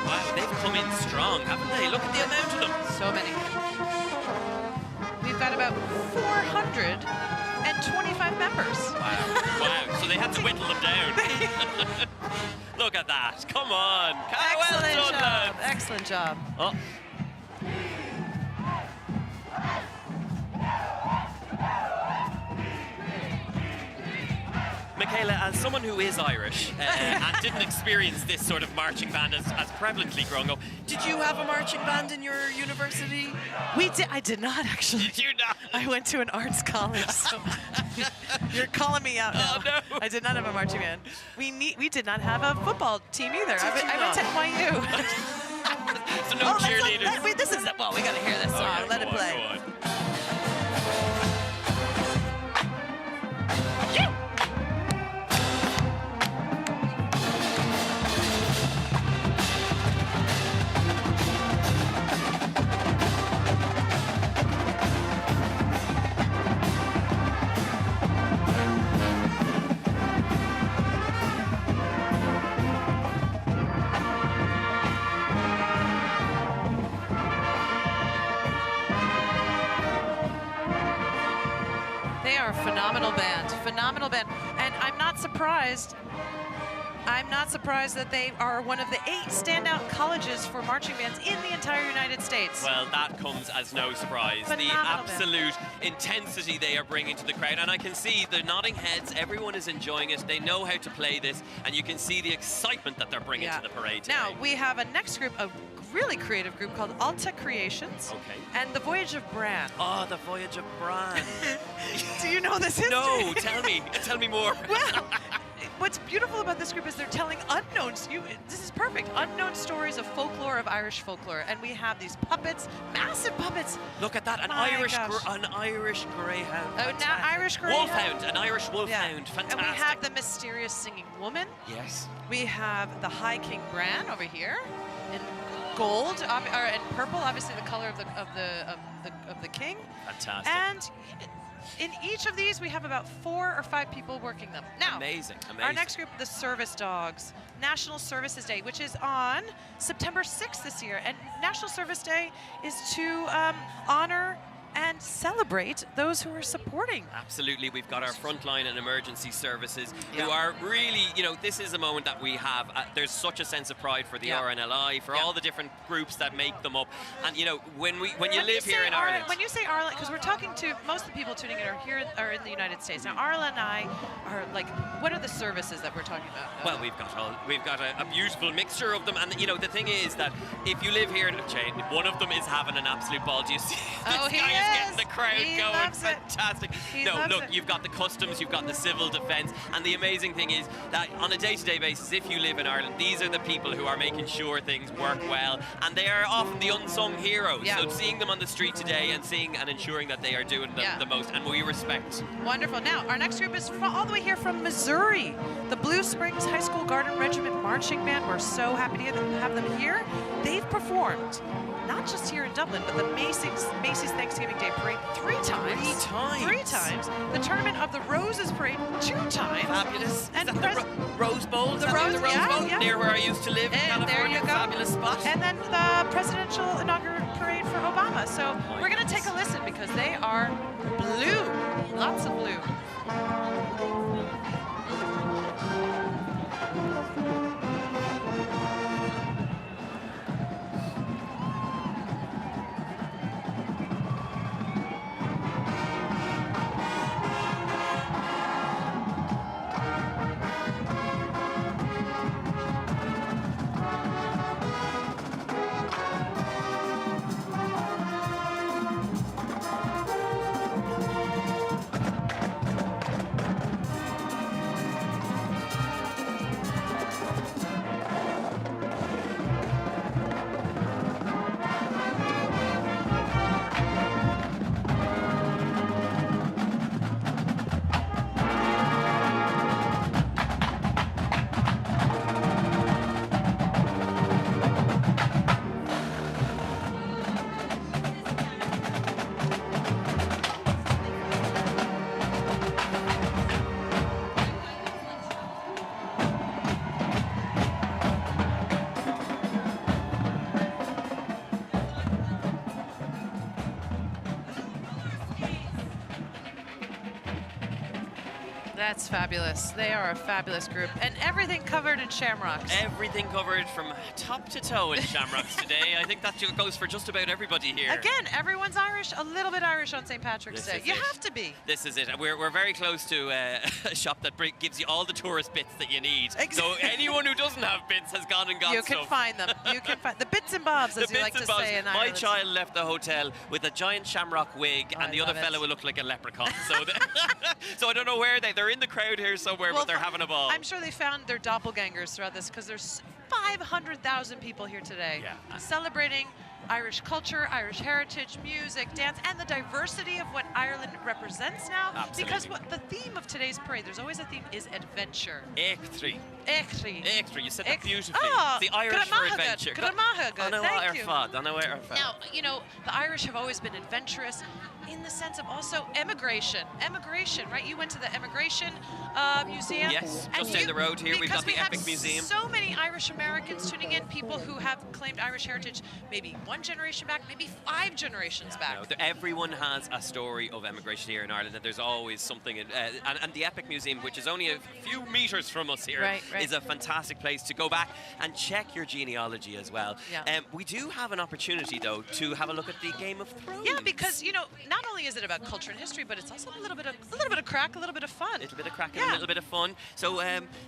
Wow, they've come in strong, haven't they? Look at the amount of them. So many. We've got about 425 members. Wow, so they had to whittle them down. Look at that, come on. Excellent well done, job, lads. excellent job. Oh. Mickela, as someone who is Irish and didn't experience this sort of marching band as prevalently growing up, did you have a marching band in your university? I did not, actually. Did you not? I went to an arts college, so you're calling me out now. Oh, no. I did not have a marching band. We did not have a football team either. I went to NYU. So no cheerleaders. Wait, this is, well, we got to hear this song. Okay, Let it play. Go on. Phenomenal band. And I'm not surprised that they are one of the 8 standout colleges for marching bands in the entire United States. Well, that comes as no surprise. The absolute intensity they are bringing to the crowd. And I can see the nodding heads. Everyone is enjoying it. They know how to play this. And you can see the excitement that they're bringing to the parade today. Now, we have a next group, a really creative group called Alta Creations. Okay. And The Voyage of Bran. Oh, The Voyage of Bran. Do you know this history? No, tell me. Tell me more. Well, what's beautiful about this group is they're telling this is perfect, unknown stories of folklore, of Irish folklore. And we have these puppets, massive puppets. Look at that, an Irish greyhound. Oh, now Irish greyhound. Wolfhound, an Irish wolfhound, fantastic. And we have the mysterious singing woman. Yes. We have the High King Bran over here in gold, or in purple, obviously the color of the king. Fantastic. And in each of these, we have about 4 or 5 people working them. Now, amazing. Our next group, the Service Dogs, National Services Day, which is on September 6th this year. And National Service Day is to honor and celebrate those who are supporting. Absolutely. We've got our frontline and emergency services who are really, this is a moment that we have. There's such a sense of pride for the RNLI, for all the different groups that make them up. And, when you live here in Ireland. When you say Ireland, because we're talking to most of the people tuning in are in the United States. Now, RNLI are like, what are the services that we're talking about? Well, we've got a beautiful mixture of them. And, the thing is that if you live here in Chain, one of them is having an absolute ball. Do you see? Oh, he is. is getting the crowd He going. loves it. Fantastic. He No, loves look, it. you've got the customs, you've got the civil defence, and the amazing thing is that on a day-to-day basis, if you live in Ireland, these are the people who are making sure things work well, and they are often the unsung heroes. Yeah. So seeing them on the street today and seeing and ensuring that they are doing the most, and we respect. Wonderful. Now, our next group is all the way here from Missouri. The Blue Springs High School Garden Regiment Marching Band. We're so happy to have them here. They've performed not just here in Dublin, but the Macy's Thanksgiving Day Parade 3 times. 3 times. 3 times. The Tournament of the Roses Parade 2 times. Fabulous. And Is that the Rose Bowl? Is that the Rose Bowl? yeah. Near where I used to live in And California. there you go. Fabulous spot. And then the Presidential Inaugural Parade for Obama. So we're going to take a listen because they are blue. Lots of blue. That's fabulous. They are a fabulous group. And everything covered in shamrocks. Everything covered from top to toe in shamrocks today. I think that goes for just about everybody here. Again, everyone's Irish, a little bit Irish on St. Patrick's Day. You have to be. This is it. We're very close to a shop that gives you all the tourist bits that you need. Exactly. So anyone who doesn't have bits has gone and got You can stuff. find them. You can find the bits and bobs, as The you like bits to and bobs. say in My Ireland. child left the hotel with a giant shamrock wig, and I the other love it. fellow would look like a leprechaun. So, so I don't know where they're in the crowd here somewhere, Well, but they're having a ball. I'm sure they found their doppelgangers throughout this because there's 500,000 people here today celebrating Irish culture, Irish heritage, music, dance, and the diversity of what Ireland represents now. Absolutely. Because what the theme of today's parade, there's always a theme, is adventure. Extra. Extra. You said that beautifully. Oh, the Irish for Gramahaga, adventure. Gramahaga, thank you. Now, you know, the Irish have always been adventurous in the sense of also emigration. Emigration, right? You went to the Emigration Museum. Yes, and just down the road here, we've got the Epic Museum. So many Irish Americans tuning in, people who have claimed Irish heritage maybe 1 generation back, maybe 5 generations back. No, everyone has a story of emigration here in Ireland, and there's always something. And the Epic Museum, which is only a few meters from us here, Right. is a fantastic place to go back and check your genealogy as well. Yeah. We do have an opportunity, though, to have a look at the Game of Thrones. Yeah, because you know, not only is it about culture and history, but it's also a little bit of crack, a little bit of fun. A little bit of crack and a little bit of fun. So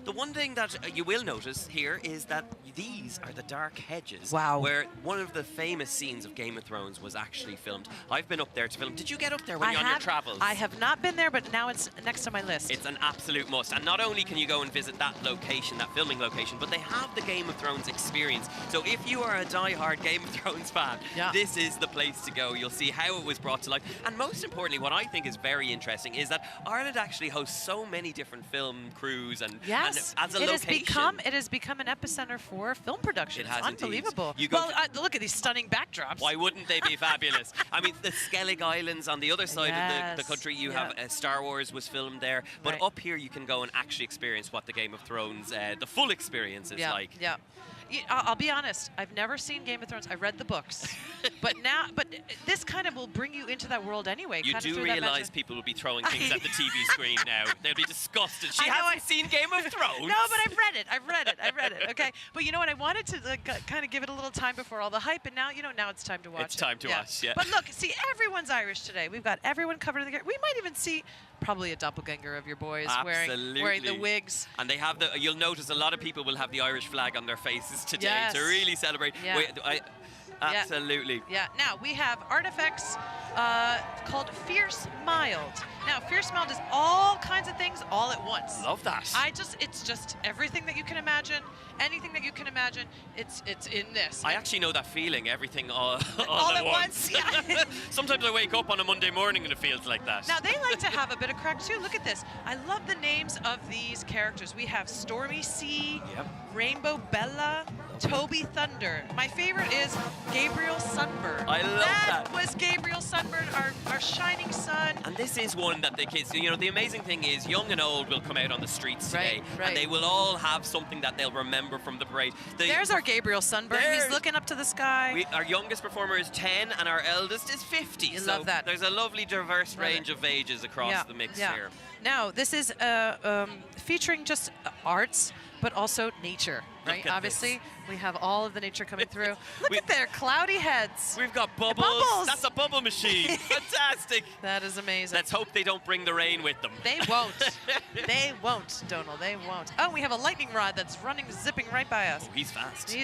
the one thing that you will notice here is that these are the dark hedges. Wow. Where one of the famous scenes of Game of Thrones was actually filmed. I've been up there to film. Did you get up there when you're on your travels? I have not been there, but now it's next on my list. It's an absolute must. And not only can you go and visit that location, that filming location, but they have the Game of Thrones experience. So if you are a die-hard Game of Thrones fan, this is the place to go. You'll see how it was brought to life. And most importantly, what I think is very interesting is that Ireland actually hosts so many different film crews and, Yes, and as a it location. has become an epicenter for film production. It has It's unbelievable. indeed. You go Look at these stunning backdrops. Why wouldn't they be fabulous? I mean, the Skellig Islands on the other side of the country, you have Star Wars was filmed there. But up here, you can go and actually experience what the Game of Thrones, the full experience is like. Yeah. I'll be honest. I've never seen Game of Thrones. I read the books, but this kind of will bring you into that world anyway. You kind of do through that realise magic. people will be throwing things at the TV screen now. They'll be disgusted. She hasn't seen Game of Thrones. No, but I've read it. Okay, but you know what? I wanted to kind of give it a little time before all the hype, and now now it's time to watch. It's time to watch. Yeah. But look, see, everyone's Irish today. We've got everyone covered in the. We might even see probably a doppelganger of your boys wearing the wigs. And they have you'll notice a lot of people will have the Irish flag on their faces today Yes. to really celebrate. Yeah. Absolutely. Yeah. Now we have artifacts called Fierce Mild. Now, Fierce Mild is all kinds of things all at once. Love that. It's just everything that you can imagine, anything that you can imagine, it's in this. I actually know that feeling, everything all at once. Yeah. Sometimes I wake up on a Monday morning and it feels like that. Now, they like to have a bit of crack too. Look at this. I love the names of these characters. We have Stormy Sea, Rainbow Bella, Toby Thunder. My favorite is Gabriel Sunburn. I love that. That was Gabriel Sunburn, our shining sun. And this is one that the kids, you know, the amazing thing is young and old will come out on the streets today, Right. and they will all have something that they'll remember from the parade. There's our Gabriel Sunburn. He's looking up to the sky. Our youngest performer is 10 and our eldest is 50. You so love that. There's a lovely diverse range of ages across the mix here. Now, this is featuring just arts, but also nature, right? Obviously, we have all of the nature coming through. Look at their cloudy heads. We've got bubbles. That's a bubble machine. Fantastic. That is amazing. Let's hope they don't bring the rain with them. They won't. They won't, Donal. They won't. Oh, we have a lightning rod that's zipping right by us. Oh, he's fast.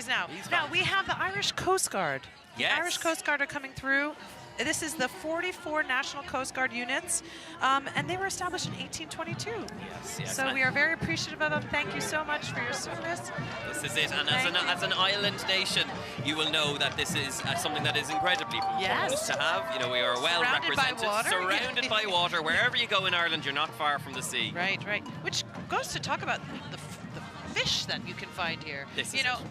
Now, we have the Irish Coast Guard. Yes. The Irish Coast Guard are coming through. This is the 44 National Coast Guard units, and they were established in 1822. Yes. So we are very appreciative of them. Thank you so much for your service. This is it, and as an island nation, you will know that this is something that is incredibly important to have. You know, we are well Surrounded by represented, water. surrounded by water. Wherever you go in Ireland, you're not far from the sea. Right. Which goes to talk about the fish that you can find here.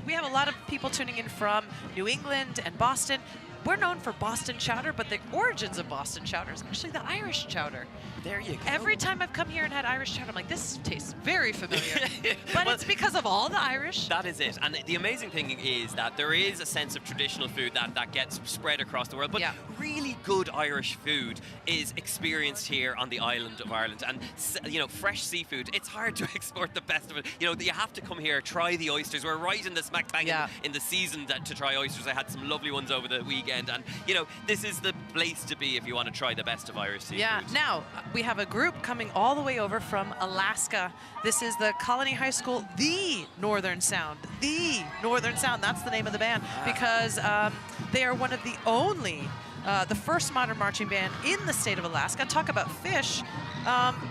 We have a lot of people tuning in from New England and Boston. We're known for Boston chowder, but the origins of Boston chowder is actually the Irish chowder. There you go. Every time I've come here and had Irish chowder, I'm like, this tastes very familiar. But it's because of all the Irish. That is it. And the amazing thing is that there is a sense of traditional food that gets spread across the world. But really good Irish food is experienced here on the island of Ireland. And, you know, fresh seafood, it's hard to export the best of it. You know, you have to come here, try the oysters. We're right in the smack bang in the season to try oysters. I had some lovely ones over the weekend. And, you know, this is the place to be if you want to try the best of Irish seafood. Yeah. Now, we have a group coming all the way over from Alaska. This is the Colony High School, The Northern Sound. The Northern Sound, that's the name of the band, because they are one of the only, the first modern marching band in the state of Alaska. Talk about fish.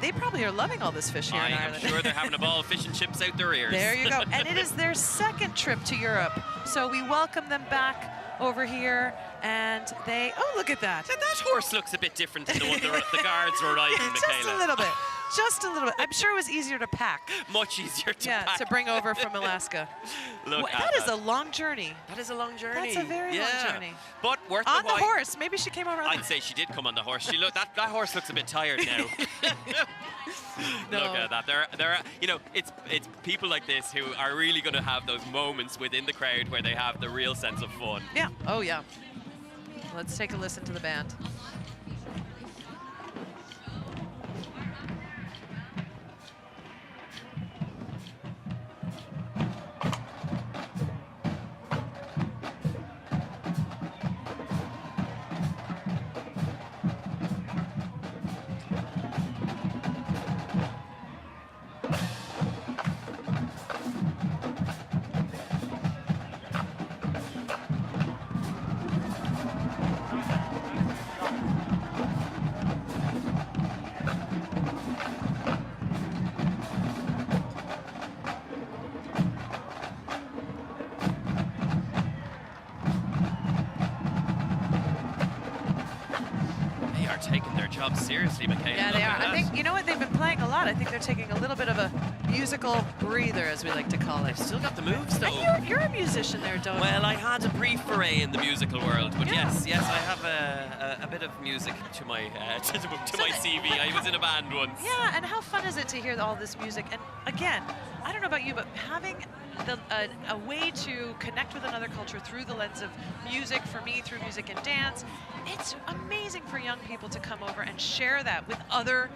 They probably are loving all this fish here in Ireland. I'm sure they're having a ball of fish and chips out their ears. There you go. And it is their second trip to Europe. So we welcome them back over here, and they, oh, look at that. That horse looks a bit different than the one the guards were riding, Mickela. Just a little bit. Just a little bit. I'm sure it was easier to pack. Much easier to pack. To bring over from Alaska. Look that is a long journey. That is a long journey. That's a very long journey. But worth on the while. The horse. Maybe she came over on I'd say she did come on the horse. That horse looks a bit tired now. Look at that. There, you know, it's people like this who are really going to have those moments within the crowd where they have the real sense of fun. Yeah. Oh, yeah. Let's take a listen to the band. Taking their job seriously, Mickela. Yeah, they are. I think, you know what, they've been playing a lot. I think they're taking a little bit of a musical breather, as we like to call it. They've still got the moves, though. And you're a musician there, Donal. Well, I had a brief foray in the musical world, but yes, I have a bit of music to my my CV. I was in a band once. Yeah, and how fun is it to hear all this music? And again, I don't know about you, but having a way to connect with another culture through the lens of music, for me, through music and dance, it's amazing for young people to come over and share that with other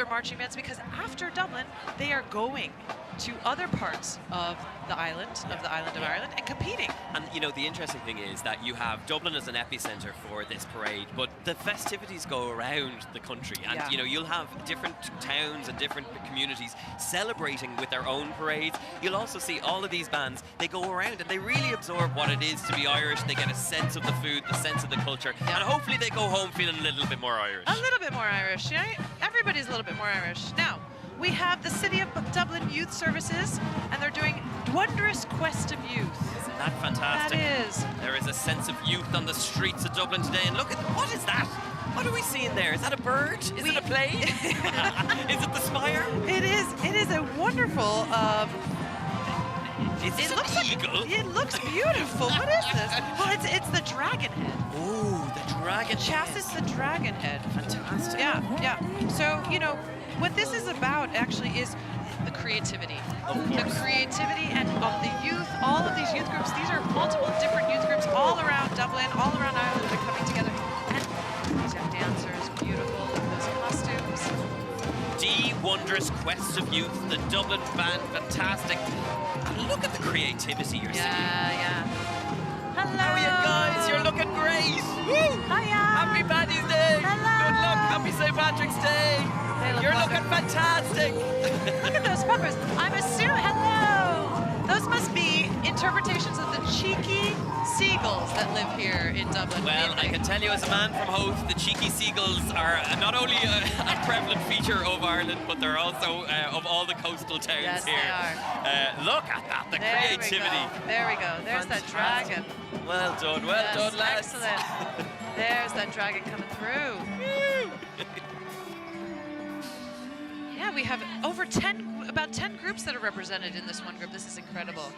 marching bands, because after Dublin, they are going to other parts of the island, of Ireland, and competing. And you know, the interesting thing is that you have Dublin as an epicenter for this parade, but the festivities go around the country, and you know, you'll have different towns and different communities celebrating with their own parades. You'll also see all of these bands, they go around and they really absorb what it is to be Irish. They get a sense of the food, the sense of the culture, and hopefully they go home feeling a little bit more Irish. A little bit more Irish, yeah? Everybody's a little bit more Irish. Now, we have the City of Dublin Youth Services, and they're doing Wondrous Quest of Youth. Isn't that fantastic? That is. There is a sense of youth on the streets of Dublin today, and look at, what is that? What are we seeing there? Is that a bird? Is it a plane? Is it the spire? It is. It is a wonderful. Is it looks an eagle? Like, it looks beautiful. What is this? Well, it's the dragon head. Ooh, the dragon chassis, is the dragon head. Fantastic. Yeah, yeah. So, you know, what this is about actually is the creativity. The creativity and of the youth, all of these youth groups, these are multiple different youth groups all around Dublin, all around Ireland that are coming together. And these are dancers, beautiful, those costumes. The Wondrous Quest of Youth, the Dublin band, fantastic. And look at the creativity you're seeing. Yeah. Hello. How are you guys? You're looking great. Woo! Hiya. Happy Paddy's Day. Hello. Good luck. Happy St. Patrick's Day. You're looking fantastic. Look at those puppers. I'm assuming, hello. Those must be interpretations of the cheeky seagulls that live here in Dublin. Well, I can tell you as a man from Howth, the cheeky seagulls are not only a prevalent feature of Ireland, but they're also of all the coastal towns here. Yes, they are. Look at that, the creativity. There we go. There's that dragon. Well done, well done, lads. Excellent. There's that dragon coming through. Yeah, we have about 10 groups that are represented in this one group. This is incredible.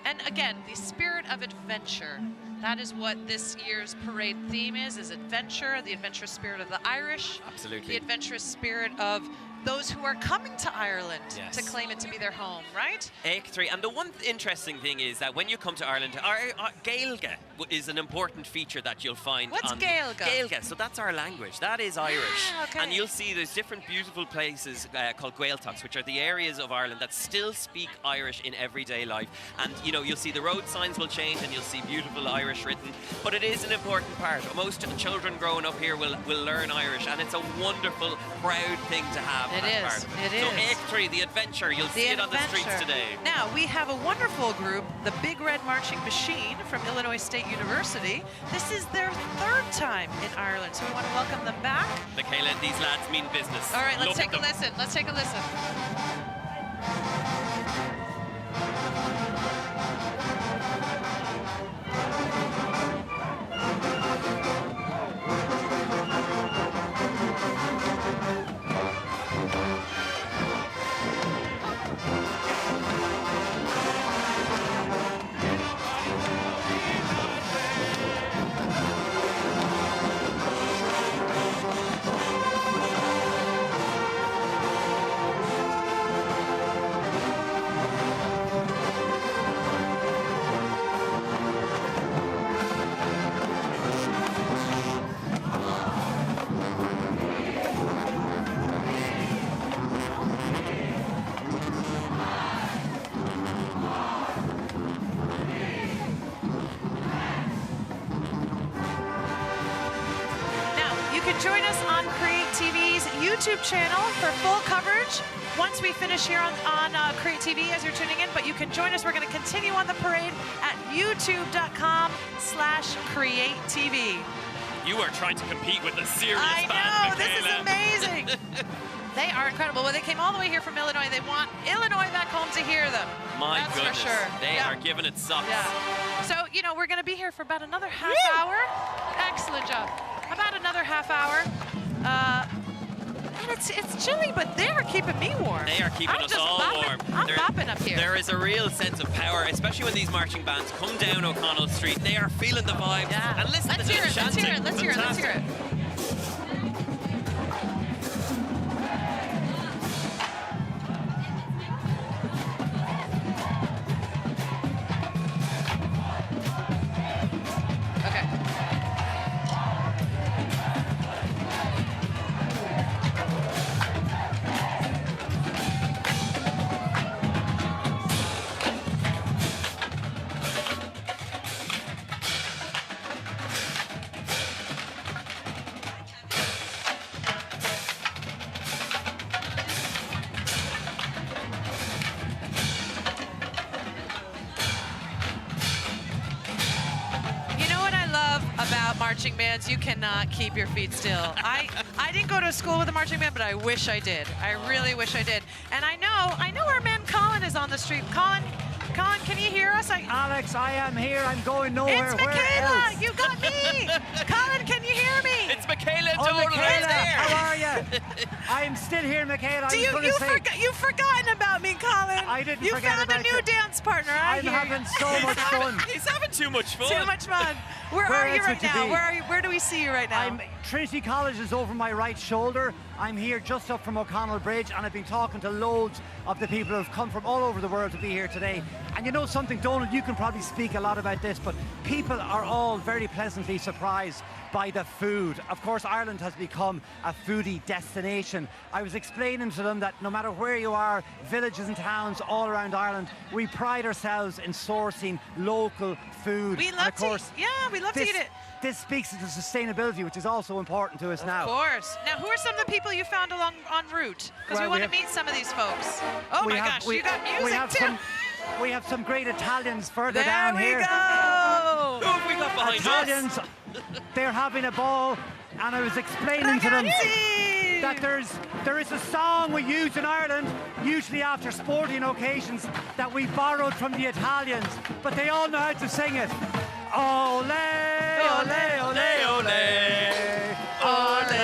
And again, the spirit of adventure. That is what this year's parade theme is adventure, the adventurous spirit of the Irish. Absolutely. The adventurous spirit of those who are coming to Ireland to claim it to be their home, right? Extra. And the one interesting thing is that when you come to Ireland, our Gaeilge is an important feature that you'll find. What's on Gaeilge? Gaeilge, so that's our language. That is Irish. Okay. And you'll see there's different beautiful places called Gaeltachts, which are the areas of Ireland that still speak Irish in everyday life. And you know, you'll see the road signs will change and you'll see beautiful Irish written, but it is an important part. Most children growing up here will learn Irish, and it's a wonderful, proud thing to have. It is. So Extra, the adventure, you'll see it on the streets today. Now, we have a wonderful group, the Big Red Marching Machine from Illinois State University. This is their 3rd time in Ireland, so we want to welcome them back. Mickela, these lads mean business. All right, let's take a listen. Let's take a listen. Join us on Create TV's YouTube channel for full coverage once we finish here on Create TV as you're tuning in, but you can join us. We're going to continue on the parade at youtube.com/CreateTV. You are trying to compete with a serious I band, know, this is amazing. They are incredible. Well, they came all the way here from Illinois. They want Illinois back home to hear them. My That's goodness, for sure. They are giving it socks. Yeah. So, you know, we're going to be here for about another half hour. Excellent job. About another half hour. And it's chilly, but they are keeping me warm. They are keeping us all warm. I'm bopping up here. There is a real sense of power, especially when these marching bands come down O'Connell Street. They are feeling the vibes. Yeah. And listen Let's to hear them it. chanting. Let's hear it. Let's hear it. Let's hear it. marching bands, you cannot keep your feet still. I didn't go to school with a marching band, but I wish I did. I really wish I did. And I know our man Colin is on the street. Colin, can you hear us? Alex, I am here. I'm going nowhere. It's Mickela. You got me. Colin, can you hear me? It's Mickela. Oh, Mickela, how are you? I'm still here, Mickela. You've forgotten about me, Colin. I didn't you forget found about a new you. dance partner. I'm having so much fun. He's having too much fun. Too much fun. Where are you else right would you now? be? Where are you? Where do we see you right now? Trinity College is over my right shoulder. I'm here just up from O'Connell Bridge, and I've been talking to loads of the people who have come from all over the world to be here today. And you know something, Donal, you can probably speak a lot about this, but people are all very pleasantly surprised by the food. Of course, Ireland has become a foodie destination. I was explaining to them that no matter where you are, villages and towns all around Ireland, we pride ourselves in sourcing local food. We love to eat it. This speaks to sustainability, which is also important to us now. Of course. Now, who are some of the people you found along en route? Because we want to meet some of these folks. Oh my gosh, you got music too. We have some great Italians further down here. There we go. Who have we got behind Italians, they're having a ball, and I was explaining to them that there is a song we use in Ireland, usually after sporting occasions, that we borrowed from the Italians, but they all know how to sing it. Ole, ole, ole, ole, ole, ole,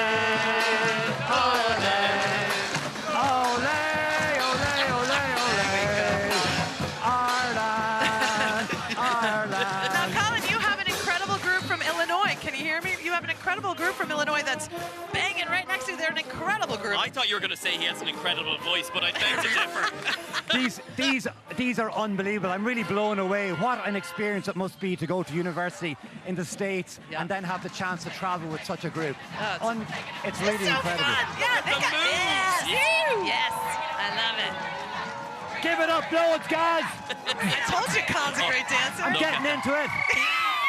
Ireland. Now, Colin, you have an incredible group from Illinois. Can you hear me? You have an incredible group from Illinois that's banging right next to you. They're an incredible group. I thought you were going to say he has an incredible voice, but I beg to differ. These are unbelievable. I'm really blown away. What an experience it must be to go to university in the States and then have the chance to travel with such a group. It's really incredible. Fun. Yeah, they got moves. Yes, I love it. Give it up, loads, guys. I told you Colin's a great dancer. I'm getting into it.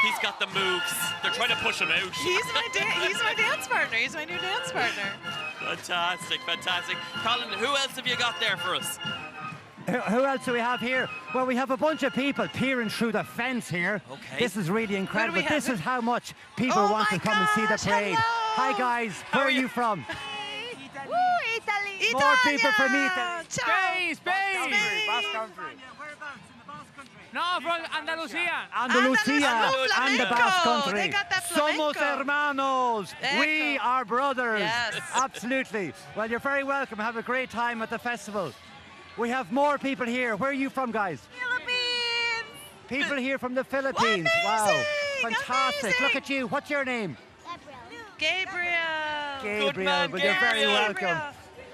He's got the moves. They're trying to push him out. He's my dance partner. He's my new dance partner. Fantastic, fantastic. Colin, who else have you got there for us? Who else do we have here? Well, we have a bunch of people peering through the fence here. Okay. This is really incredible. This is how much people want to come and see the parade. Hello. Hi, guys. Where are you from? Woo, Italy. More people from Italy. Spain. Basque Country. No, from Andalusia. Andalusia and the Basque Country. They got that Somos flamenco. hermanos. We are brothers. Yes. Absolutely. Well, you're very welcome. Have a great time at the festival. We have more people here. Where are you from, guys? Philippines. People here from the Philippines. Amazing. Wow. Fantastic. Amazing. Look at you. What's your name? Gabriel. Gabriel. man, Well, you're very Gabriel. welcome.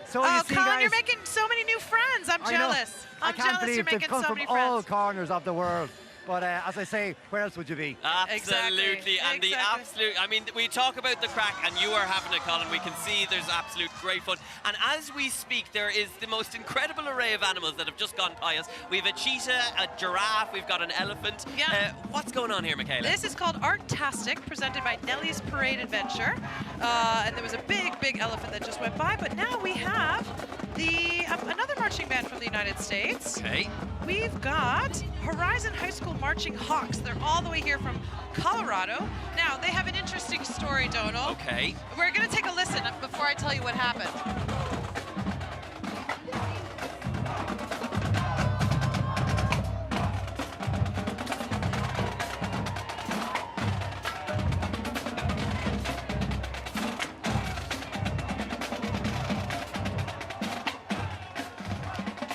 So you see, Colin, guys, you're making so many new friends. I'm I know. jealous. I I'm can't jealous you're believe they've making come so from many all friends. corners of the world. But as I say, where else would you be? Absolutely, and the absolute, I mean, we talk about the crack, and you are having it, Colin. We can see there's absolute great fun. And as we speak, there is the most incredible array of animals that have just gone by us. We have a cheetah, a giraffe, we've got an elephant. Yeah. What's going on here, Mickela? This is called Artistic, presented by Nellie's Parade Adventure. And there was a big elephant that just went by, but now we have another marching band from the United States. Okay. We've got Horizon High School Marching Hawks. They're all the way here from Colorado. Now, they have an interesting story, Donal. Okay. We're going to take a listen before I tell you what happened.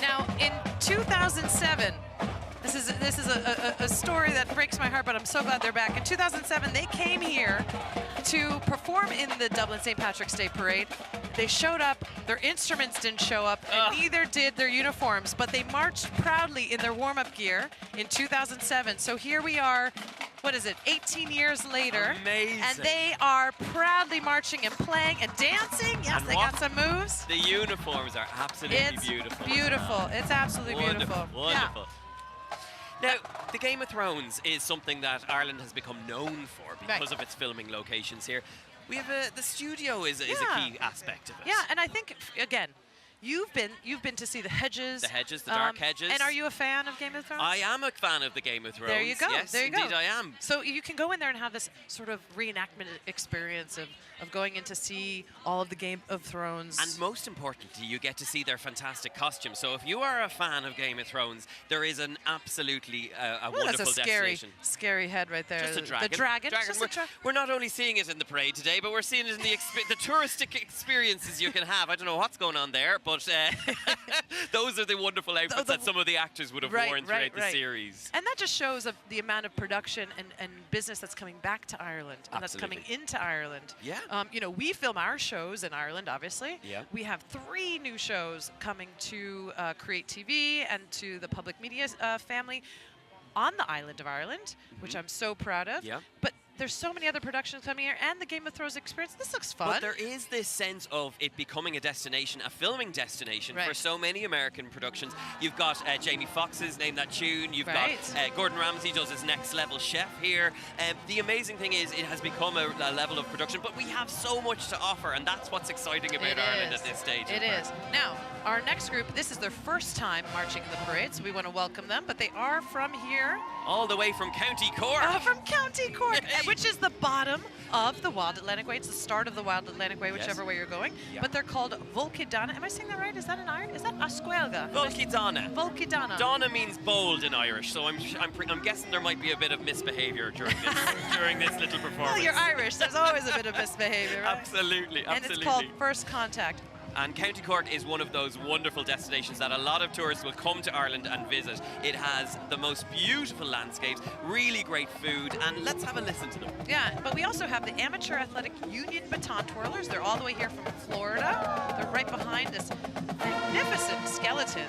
Now, in 2007, this is a story that breaks my heart, but I'm so glad they're back. In 2007, they came here to perform in the Dublin St. Patrick's Day Parade. They showed up, their instruments didn't show up, and neither did their uniforms, but they marched proudly in their warm-up gear in 2007. So here we are, what is it, 18 years later. Amazing. And they are proudly marching and playing and dancing. Yes, And they got some moves. The uniforms are absolutely It's beautiful. beautiful. It's absolutely Wonderful, beautiful. wonderful. Yeah. Now, the Game of Thrones is something that Ireland has become known for because of its filming locations here. We have the studio is a key aspect of it. Yeah, and I think, again, you've been to see the Hedges. The Hedges, the Dark Hedges. And are you a fan of Game of Thrones? I am a fan of the Game of Thrones. There you go. Yes, there you go. indeed I am. So you can go in there and have this sort of reenactment experience of going in to see all of the Game of Thrones. And most importantly, you get to see their fantastic costumes. So if you are a fan of Game of Thrones, there is an absolutely wonderful that's a destination. scary head right there. Just a dragon. The dragon. We're not only seeing it in the parade today, but we're seeing it in the touristic experiences you can have. I don't know what's going on there, but those are the wonderful outfits that some of the actors would have worn throughout the series. And that just shows the amount of production and business that's coming back to Ireland and that's coming into Ireland. Yeah. You know, we film our shows in Ireland, obviously. Yeah. We have 3 new shows coming to Create TV and to the public media family on the island of Ireland, which I'm so proud of. Yeah. But there's so many other productions coming here, and the Game of Thrones experience. This looks fun. But there is this sense of it becoming a destination, a filming destination for so many American productions. You've got Jamie Foxx's Name That Tune. You've got Gordon Ramsay does his Next Level Chef here. The amazing thing is it has become a level of production, but we have so much to offer, and that's what's exciting about Ireland at this stage. It is. Now, our next group, this is their first time marching in the parade, so we want to welcome them, but they are from here. All the way from County Cork. From County Cork, which is the bottom of the Wild Atlantic Way. It's the start of the Wild Atlantic Way, whichever way you're going. Yeah. But they're called Volkidana. Am I saying that right? Is that an Iron? Is that Asquelga? Volkidana. Volkidana. Donna means bold in Irish, so I'm guessing there might be a bit of misbehaviour during this little performance. Well, you're Irish. There's always a bit of misbehaviour, right? Absolutely. And it's called First Contact. And County Cork is one of those wonderful destinations that a lot of tourists will come to Ireland and visit. It has the most beautiful landscapes, really great food, and let's have a listen to them. Yeah, but we also have the Amateur Athletic Union Baton Twirlers. They're all the way here from Florida. They're right behind this magnificent skeleton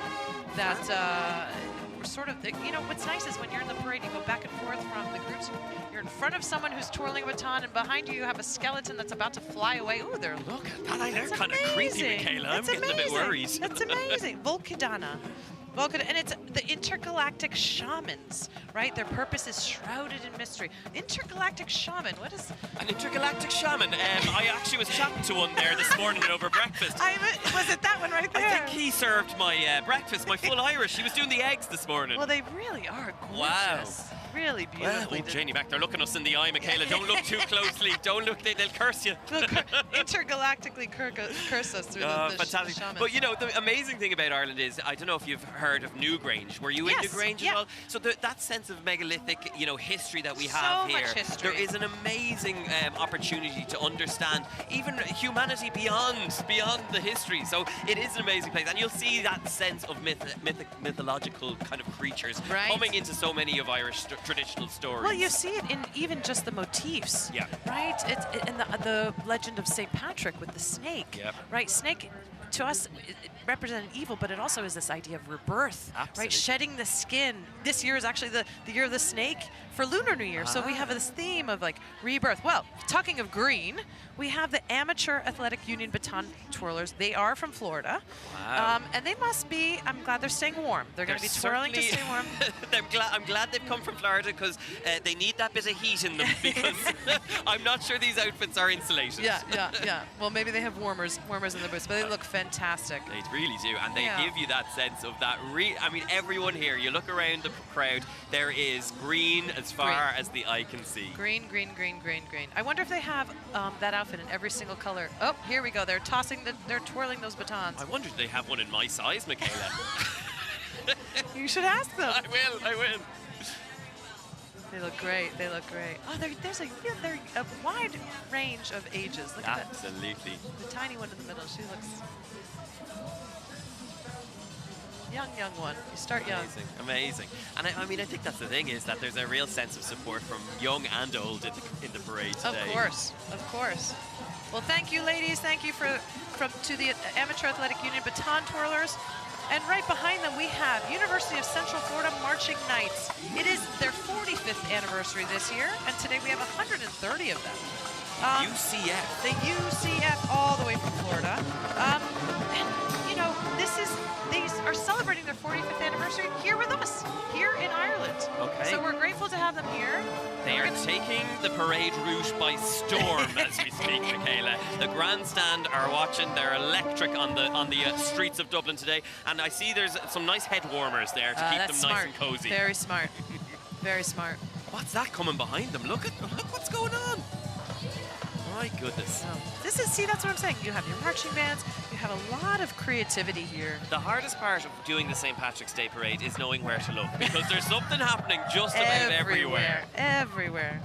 that sort of, you know, what's nice is when you're in the parade, you go back and forth from the groups. You're in front of someone who's twirling a baton, and behind you have a skeleton that's about to fly away. Ooh, they're look at that. They're kind of creepy, Mickela. I'm getting a bit worried. That's amazing. Volkidana. And it's the intergalactic shamans, right? Their purpose is shrouded in mystery. Intergalactic shaman, what is... An intergalactic shaman? I actually was chatting to one there this morning over breakfast. Was it that one right there? I think he served my breakfast, my full Irish. He was doing the eggs this morning. Well, they really are gorgeous. Wow. Really beautiful. Oh, Janie back there looking us in the eye, Mickela. Don't look too closely. Don't look, they'll curse you. Intergalactically curse us through the fantastic. shamans. But you know, the amazing thing about Ireland is, I don't know if you've heard of Newgrange. Were you in Newgrange as well? So that sense of megalithic, you know, history that we have here. Much history. There is an amazing opportunity to understand even humanity beyond the history. So it is an amazing place, and you'll see that sense of mythological kind of creatures coming into so many of Irish traditional stories. Well, you see it in even just the motifs, right? It's in the legend of St. Patrick with the snake, right? Snake, to us, it represented evil, but it also is this idea of rebirth, right? Shedding the skin. This year is actually the year of the snake for Lunar New Year, so we have this theme of like rebirth. Well, talking of green, we have the Amateur Athletic Union Baton Twirlers. They are from Florida. Wow. And they must be, I'm glad they're staying warm. They're going to be twirling to stay warm. I'm glad they've come from Florida because they need that bit of heat in them, because I'm not sure these outfits are insulated. Yeah. Well, maybe they have warmers in their boots, but they look fantastic. They really do, and they give you that sense of that. I mean, everyone here, you look around the crowd, there is green as far as the eye can see. Green. I wonder if they have that outfit in every single color. Oh, here we go. They're twirling those batons. I wonder if they have one in my size, Mickela. You should ask them. I will. They look great. Oh, there's a wide range of ages. Look at that. Absolutely. The tiny one in the middle, she looks young one. You start young. Amazing. And I mean, I think that's the thing, is that there's a real sense of support from young and old in the parade today. Of course. Well, thank you, ladies. Thank you to the Amateur Athletic Union Baton Twirlers. And right behind them, we have University of Central Florida Marching Knights. It is their 45th anniversary this year, and today we have 130 of them. UCF. The UCF all the way from Florida. And, you know, they are celebrating their 45th anniversary here with us, here in Ireland. Okay. So we're grateful to have them here. They are taking the parade route by storm as we speak, Mickela. The grandstand are watching. They're electric on the streets of Dublin today. And I see there's some nice head warmers there to keep them nice and cozy. Very smart. Very smart. What's that coming behind them? Look what's going on. My goodness. See, that's what I'm saying. You have your marching bands. You have a lot of creativity here. The hardest part of doing the St. Patrick's Day Parade is knowing where to look, because there's something happening just about everywhere. Everywhere.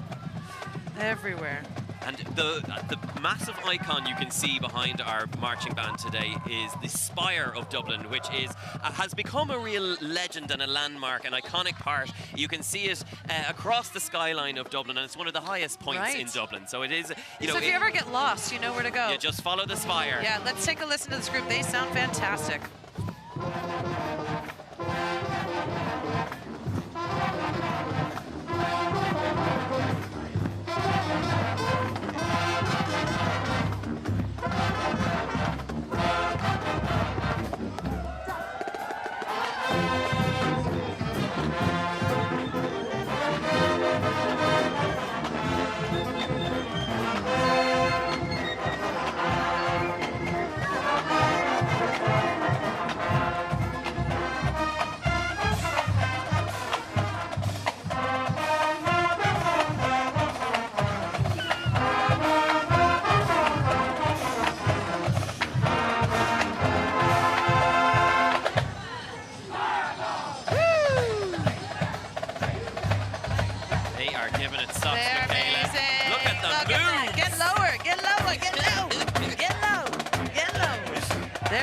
And the massive icon you can see behind our marching band today is the Spire of Dublin, which has become a real legend and a landmark, an iconic part. You can see it across the skyline of Dublin, and it's one of the highest points in Dublin. So it is, So if you ever get lost, you know where to go. You just follow the spire. Yeah, let's take a listen to this group. They sound fantastic.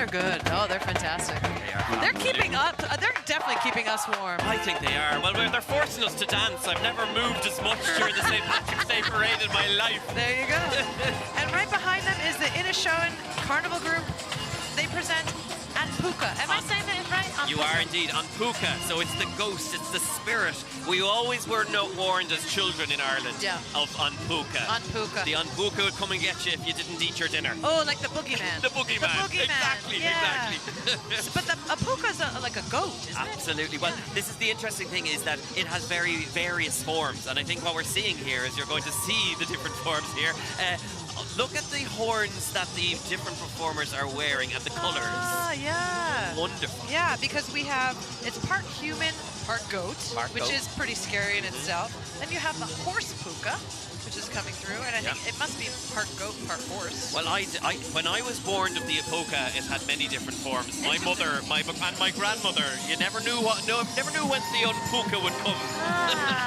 Good. Oh, they're fantastic. They're keeping up. They're definitely keeping us warm. I think they are. Well, they're forcing us to dance. I've never moved as much during the St. Patrick's Day Parade in my life. There you go. And right behind them is the Inishowen Carnival Group. They present Anpuka. Am I saying that right? You are indeed. Anpuka. So it's the ghost, it's the spirit. We always were warned as children in Ireland of Anpuka. Anpuka. The Anpuka would come and get you if you didn't eat your dinner. Oh, like the boogeyman. The boogeyman. Exactly, exactly. But the Anpuka is like a goat, isn't it? Absolutely. Well, this is the interesting thing, is that it has very various forms. And I think what we're seeing here is you're going to see the different forms here. Look at the horns that the different performers are wearing and the colours. Ah, yeah. Wonderful. Yeah, because we have, it's part human, part goat, which is pretty scary in itself. Then you have the horse puka, which is coming through, and I think it must be part goat, part horse. Well, when I was born of the Apoka, it had many different forms. My mother, and my grandmother, you never knew when the Unpuka would come.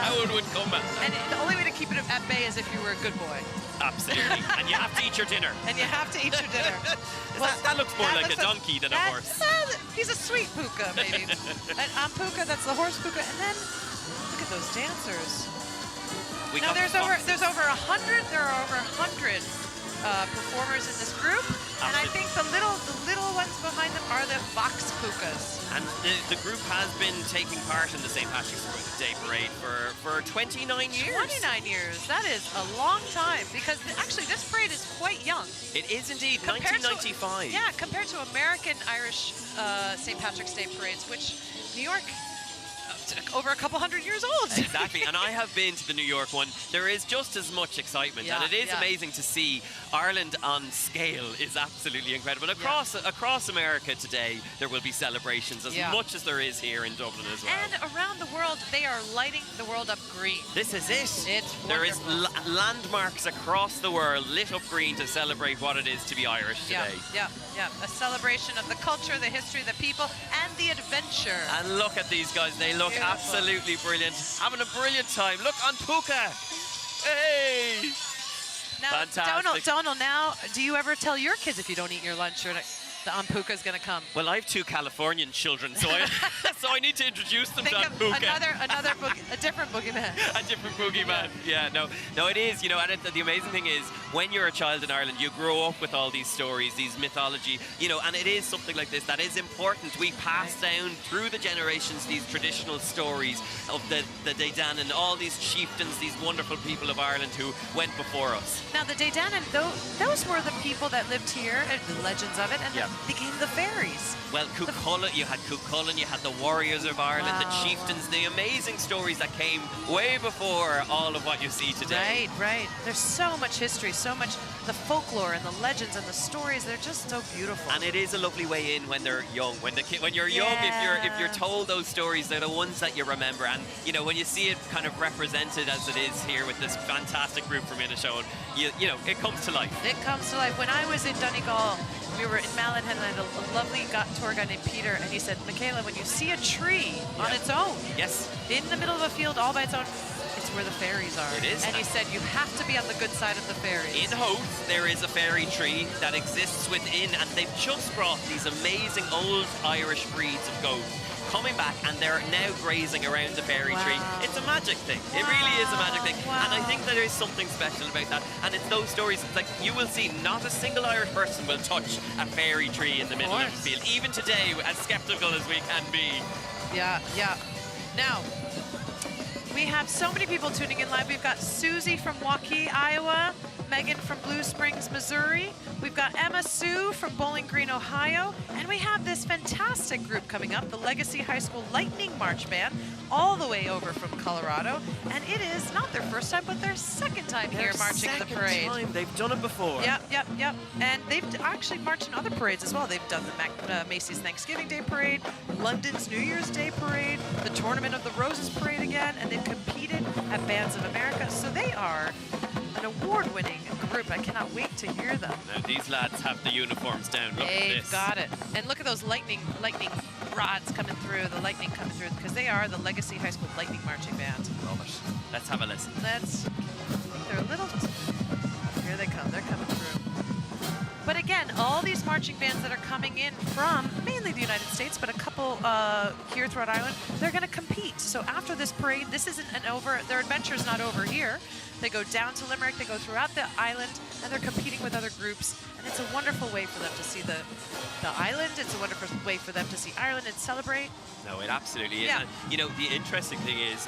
How it would come. And the only way to keep it at bay is if you were a good boy. Absolutely. And you have to eat your dinner. And you have to eat your dinner. That looks more like a donkey than a horse. He's a sweet puka, maybe. And puka, that's the horse puka. And then look at those dancers. Now there's over 100. There are over 100 performers in this group, and I think the little ones behind them are the box pukas. And the group has been taking part in the St. Patrick's Day Parade for 29 years. 29 years. That is a long time, because actually this parade is quite young. It is indeed. 1995. Yeah, compared to American Irish St. Patrick's Day parades, which New York, over a couple hundred years old. Exactly, and I have been to the New York one. There is just as much excitement, and it is amazing to see. Ireland on scale is absolutely incredible. Across America today, there will be celebrations as much as there is here in Dublin as well. And around the world, they are lighting the world up green. This is it. It's there is landmarks across the world lit up green to celebrate what it is to be Irish today. Yeah. A celebration of the culture, the history, the people, and the adventure. And look at these guys. They look absolutely brilliant. Having a brilliant time. Look on Puka. Hey! Now, fantastic. Donal, now, do you ever tell your kids if you don't eat your lunch or the Anpuka is going to come? Well, I have 2 Californian children, so I need to introduce them to Anpuka. A different boogeyman. A different boogeyman. Yeah, no, it is. And the amazing thing is, when you're a child in Ireland, you grow up with all these stories, these mythology, and it is something like this that is important. We pass down through the generations these traditional stories of the Daidanan, all these chieftains, these wonderful people of Ireland who went before us. Now, the Daidanan, those were the people that lived here, the legends of it, and became the fairies. Well, Cuchulainn, you had Cuchulainn, you had the Warriors of Ireland, the chieftains, the amazing stories that came way before all of what you see today. Right. There's so much history, so much the folklore and the legends and the stories. They're just so beautiful. And it is a lovely way in when they're young. When you're young, if you're told those stories, they're the ones that you remember. And you know, when you see it kind of represented as it is here with this fantastic group from Inishowen, you know, it comes to life. It comes to life. When I was in Donegal, we were in Malin and I had a lovely tour guide named Peter, and he said, Mickela, when you see a tree on its own, in the middle of a field all by its own, it's where the fairies are. It is. And he said, you have to be on the good side of the fairies. In Howth, there is a fairy tree that exists within, and they've just brought these amazing old Irish breeds of goats coming back, and they're now grazing around the fairy tree. It's a magic thing. It really is a magic thing. And I think that there is something special about that. And it's those stories, it's like you will see not a single Irish person will touch a fairy tree in the middle of the field. Even today, as skeptical as we can be. Yeah. Now, we have so many people tuning in live. We've got Susie from Waukee, Iowa, Megan from Blue Springs, Missouri. We've got Emma Sue from Bowling Green, Ohio. And we have this fantastic group coming up, the Legacy High School Lightning March Band, all the way over from Colorado. And it is not their first time, but their second time here marching the parade. Time. They've done it before. Yep. And they've actually marched in other parades as well. They've done the Macy's Thanksgiving Day Parade, London's New Year's Day Parade, the Tournament of the Roses Parade again, and they've competed at Bands of America. So they are an award-winning group. I cannot wait to hear them. Now, these lads have the uniforms down. Look at They've this. got it. And look at those lightning rods coming through, the lightning coming through, because they are the Legacy High School Lightning Marching Band. Love it. Let's have a listen. They're a little... Here they come. They're coming through. But again, all these marching bands that are coming in from mainly the United States, but a couple here throughout Ireland, they're going to compete. So after this parade, this isn't their adventure's not over here. They go down to Limerick, they go throughout the island, and they're competing with other groups. And it's a wonderful way for them to see the island. It's a wonderful way for them to see Ireland and celebrate. No, it absolutely is. Yeah. And, you know, the interesting thing is,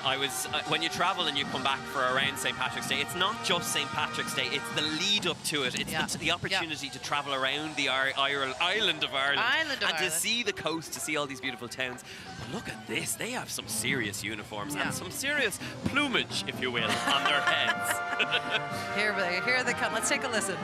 when you travel and you come back for around St. Patrick's Day, it's not just St. Patrick's Day, it's the lead up to it. It's the opportunity to travel around the island of Ireland. To see the coast, to see all these beautiful towns. But look at this, they have some serious uniforms and some serious plumage, if you will, on their heads. Here they come. Let's take a listen.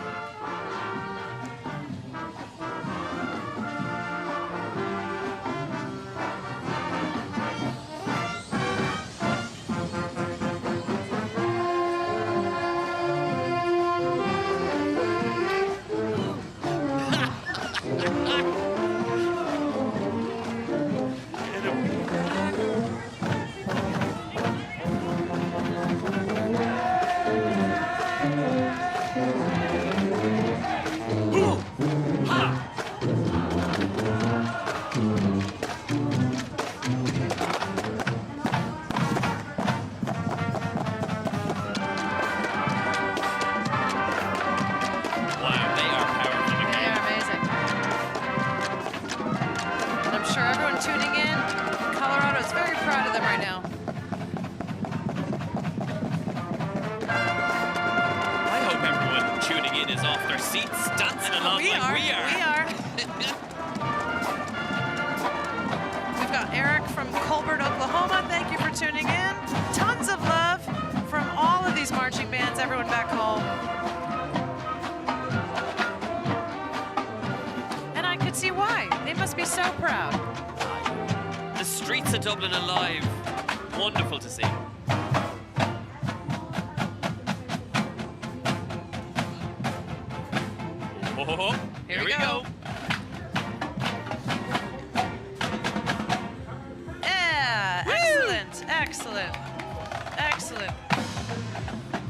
Dublin alive. Wonderful to see. Oh, here we go. Yeah, excellent.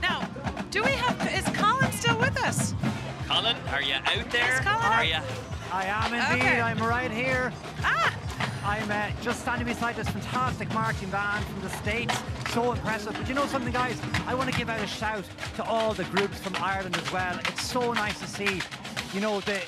Now, is Colin still with us? Colin, are you out there? Is Colin are you? I am indeed. Okay. I'm right here. I'm just standing beside this fantastic marching band from the States. So impressive. But you know something, guys? I want to give out a shout to all the groups from Ireland as well. It's so nice to see, you know, the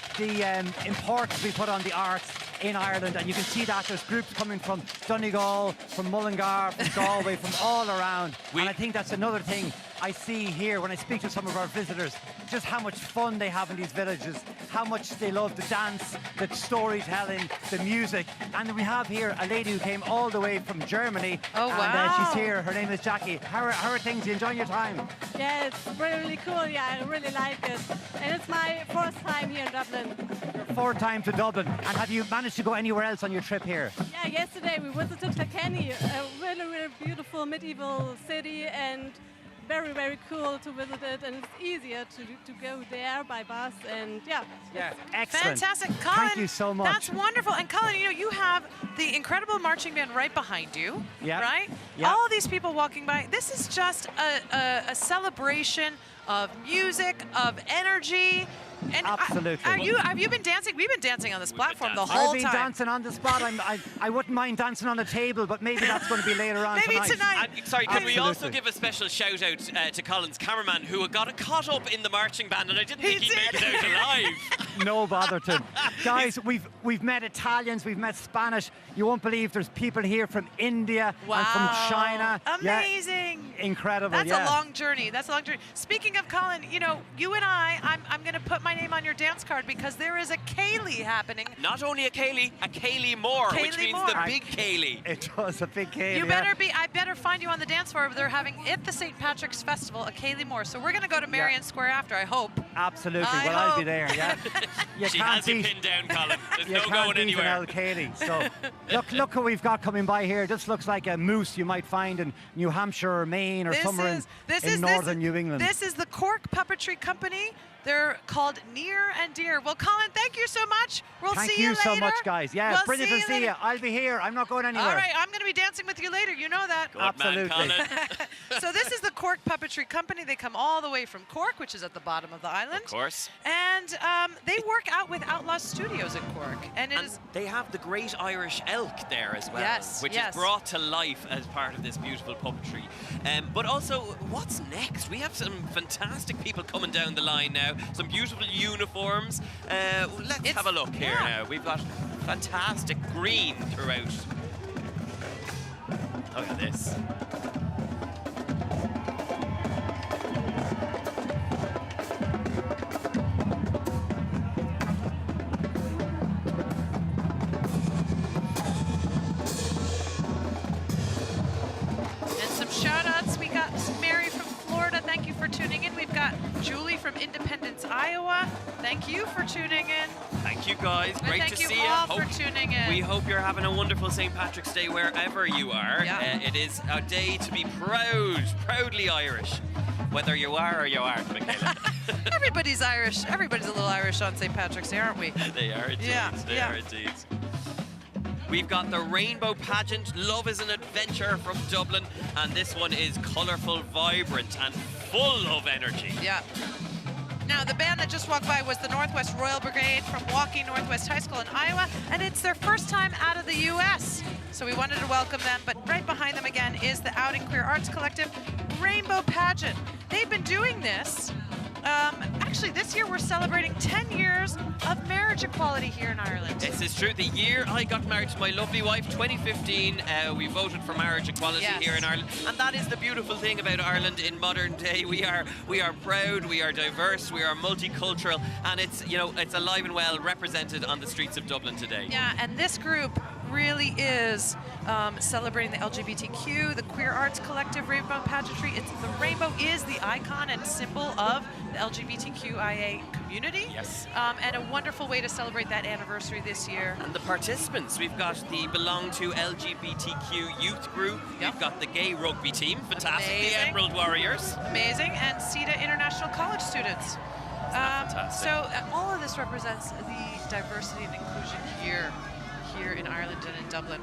importance we put on the arts in Ireland, and you can see that there's groups coming from Donegal, from Mullingar, from Galway, from all around. And I think that's another thing I see here when I speak to some of our visitors, just how much fun they have in these villages, how much they love the dance, the storytelling, the music. And we have here a lady who came all the way from Germany. Oh, wow. And she's here. Her name is Jackie. How are things? You enjoying your time? Yeah, it's really cool. Yeah, I really like it. And it's my first time here in Dublin. 4 times to Dublin. And have you managed to go anywhere else on your trip here? Yeah, yesterday we visited Kilkenny, a really, really beautiful medieval city, and very, very cool to visit it, and it's easier to go there by bus, and yeah. Excellent. Fantastic. Colin, thank you so much. That's wonderful. And Colin, you know, you have the incredible marching band right behind you, right? All these people walking by. This is just a celebration of music, of energy. And absolutely. Have you been dancing? We've been dancing on this platform the whole time. I've been dancing on the spot. I wouldn't mind dancing on a table, but maybe that's going to be later on maybe tonight. Sorry, can we also give a special shout out to Colin's cameraman, who got caught up in the marching band, and I didn't think he'd make it out alive. No bother to him. Guys, we've met Italians, we've met Spanish. You won't believe there's people here from India and from China. Amazing. Yeah, incredible. That's a long journey. That's a long journey. Speaking of Colin, you know, you and I'm going to put my name on your dance card because there is a Ceilidh happening. Not only a Ceilidh more, which means the big Ceilidh. It was a big Ceilidh. I better find you on the dance floor. They're having at the St. Patrick's Festival a Ceilidh more. So we're going to go to Marion Square after, I hope. Absolutely. I'll be there. Yeah. She has you pinned down, Colin. There's no going anywhere. Ceilidh. So look who we've got coming by here. This looks like a moose you might find in New Hampshire or Maine or somewhere in northern New England. This is the Cork Puppetry Company. They're called Near and Dear. Well, Colin, thank you so much. We'll see you later. Thank you so much, guys. Yeah, we'll brilliant to see you. I'll be here. I'm not going anywhere. All right, I'm going to be dancing with you later. You know that. Good absolutely. Man, Colin. So this is the Cork Puppetry Company. They come all the way from Cork, which is at the bottom of the island. Of course. And they work out with Outlaw Studios in Cork. And they have the Great Irish Elk there as well, which is brought to life as part of this beautiful puppetry. But also, what's next? We have some fantastic people coming down the line now. Some beautiful uniforms. Let's have a look here now. We've got fantastic green throughout. Look at this. And some shout outs. We got Mary from Florida. Thank you for tuning in. We've got Julie from Independence, Iowa. Thank you for tuning in. Thank you, guys. Great to see you. Thank you all for tuning in. We hope you're having a wonderful St. Patrick's Day wherever you are. It is a day to be proudly Irish, whether you are or you aren't, Mickela. Everybody's Irish. Everybody's a little Irish on St. Patrick's Day, aren't we? They are indeed. They are indeed. We've got the Rainbow Pageant, Love is an Adventure from Dublin, and this one is colourful, vibrant, and full of energy. Yeah. Now, the band that just walked by was the Northwest Royal Brigade from Waukee Northwest High School in Iowa, and it's their first time out of the U.S., so we wanted to welcome them. But right behind them again is the Outing Queer Arts Collective Rainbow Pageant. They've been doing this. Actually, this year we're celebrating 10 years of marriage equality here in Ireland. This is true. The year I got married to my lovely wife, 2015, we voted for marriage equality here in Ireland. And that is the beautiful thing about Ireland in modern day. We are proud, we are diverse, we are multicultural, and it's alive and well represented on the streets of Dublin today. Yeah, and this group really is celebrating the LGBTQ, the Queer Arts Collective Rainbow Pageantry. The rainbow is the icon and symbol of the LGBTQIA community. Yes. And a wonderful way to celebrate that anniversary this year. And the participants, we've got the Belong to LGBTQ youth group. We've got the gay rugby team, fantastic. Amazing. The Emerald Warriors. Amazing. And CETA International College students. Fantastic. So all of this represents the diversity and inclusion here in Ireland and in Dublin.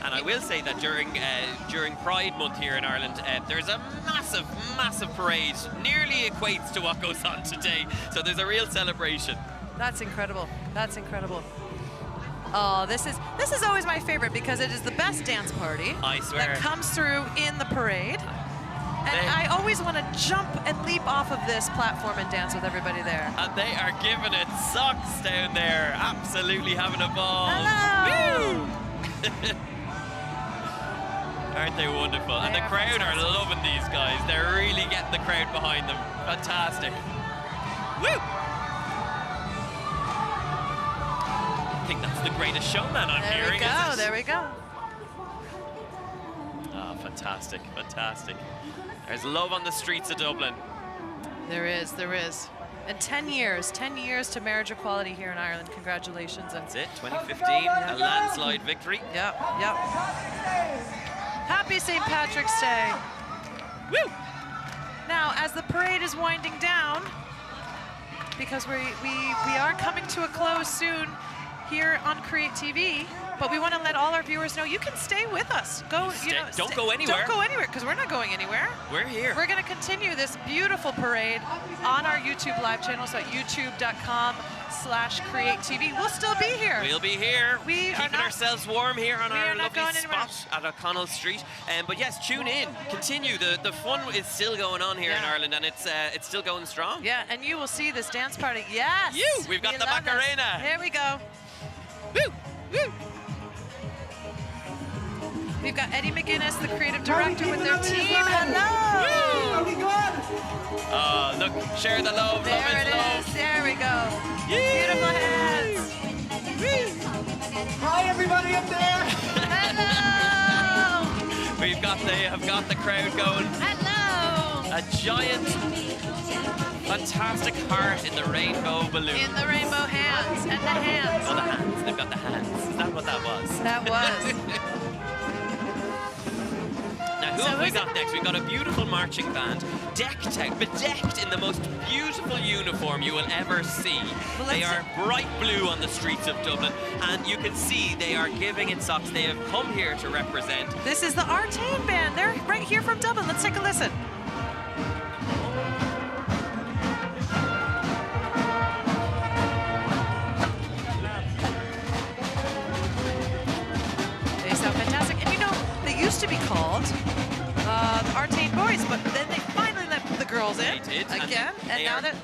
And I will say that during Pride Month here in Ireland, there's a massive parade, nearly equates to what goes on today. So there's a real celebration. That's incredible. That's incredible. Oh, this is always my favorite because it is the best dance party. I swear. That comes through in the parade. And I always want to jump and leap off of this platform and dance with everybody there. And they are giving it socks down there. Absolutely having a ball. Hello! Woo! Aren't they wonderful? And the crowd are loving these guys. They're really getting the crowd behind them. Fantastic. Woo! I think that's the greatest showman I'm hearing. There we go. Oh, fantastic, fantastic. There's love on the streets of Dublin. There is. And 10 years to marriage equality here in Ireland. Congratulations. That's it, 2015, a landslide victory. Yep. Happy St. Patrick's Day. Woo! Now, as the parade is winding down, because we are coming to a close soon here on Create TV, but we want to let all our viewers know you can stay with us. Don't go anywhere. Don't go anywhere, because we're not going anywhere. We're here. We're going to continue this beautiful parade on our YouTube live channel, so at youtube.com/createtv. We'll still be here. We'll be here. Keeping ourselves warm here on our lovely spot at O'Connell Street. But yes, tune in. Continue. The fun is still going on here in Ireland, and it's still going strong. Yeah, and you will see this dance party. Yes. We've got the Macarena. Here we go. Woo! Woo! We've got Eddie McGuinness, the creative director, with their team. Hello! Oh, look, share the love. There love it is love. is. There we go. Beautiful hands. Hi, everybody up there. Hello! They have got the crowd going. Hello! A giant, fantastic heart in the rainbow balloon. In the rainbow hands. And the hands. Oh, the hands. They've got the hands. Is that what that was? That was. Now, who have we got next? We've got a beautiful marching band, decked out, bedecked in the most beautiful uniform you will ever see. They are bright blue on the streets of Dublin, and you can see they are giving it socks. They have come here to represent. This is the Artane Band. They're right here from Dublin. Let's take a listen. They sound fantastic. And you know, they used to be called the Artane Boys, but then they finally let the girls in. They did. Again. And now that...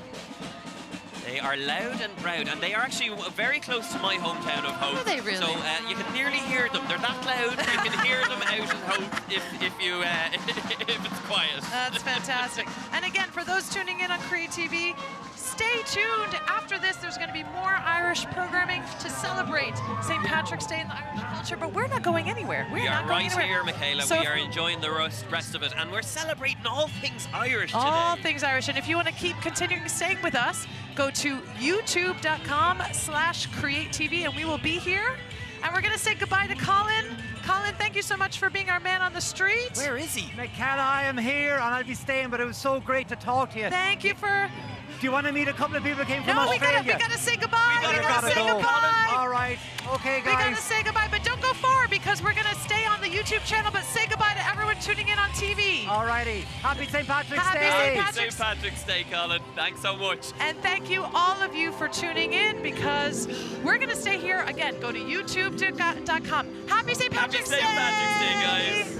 They are loud and proud, and they are actually very close to my hometown of Hove. Are they really? So you can nearly hear them. They're that loud, you can hear them out in Hove if it's quiet. That's fantastic. And again, for those tuning in on Create TV, stay tuned. After this, there's going to be more Irish programming to celebrate St. Patrick's Day in the Irish culture, but we're not going anywhere. We are right here, Mickela. So we are enjoying the rest of it, and we're celebrating all things Irish today. All things Irish. And if you want to keep continuing staying with us, go to youtube.com/createtv, and we will be here. And we're going to say goodbye to Colin. Colin, thank you so much for being our man on the street. Where is he? Mickela, I am here, and I'll be staying, but it was so great to talk to you. Thank you for... Do you want to meet a couple of people who came from Australia? We gotta say goodbye. We gotta say goodbye. All right. Okay, guys. We gotta say goodbye, but don't go far because we're gonna stay on the YouTube channel, but say goodbye to everyone tuning in on TV. All righty. Happy St. Patrick's Day. Happy St. Patrick's Day, Colin. Thanks so much. And thank you, all of you, for tuning in because we're gonna stay here. Again, go to youtube.com. Happy St. Patrick's Day. Happy St. Patrick's Day, guys.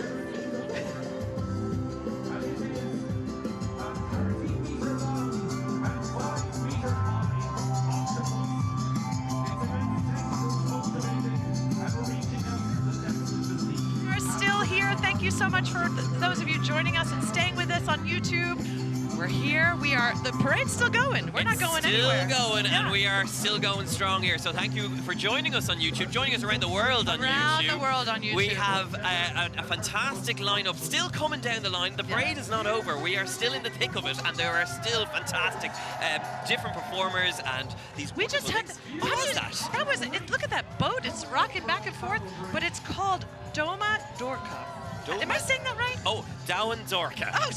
Thank you so much for those of you joining us and staying with us on YouTube. We're here. The parade's still going. We're not going anywhere. Still going, and we are still going strong here. So thank you for joining us on YouTube, joining us around the world on YouTube. Around the world on YouTube. We have a fantastic lineup still coming down the line. The parade is not over. We are still in the thick of it, and there are still fantastic different performers and these. We just had. What was that? That was it. Look at that boat. It's rocking back and forth, but it's called Doma Dorka. Am I saying that right? Oh, Dowan Dorka. Oh,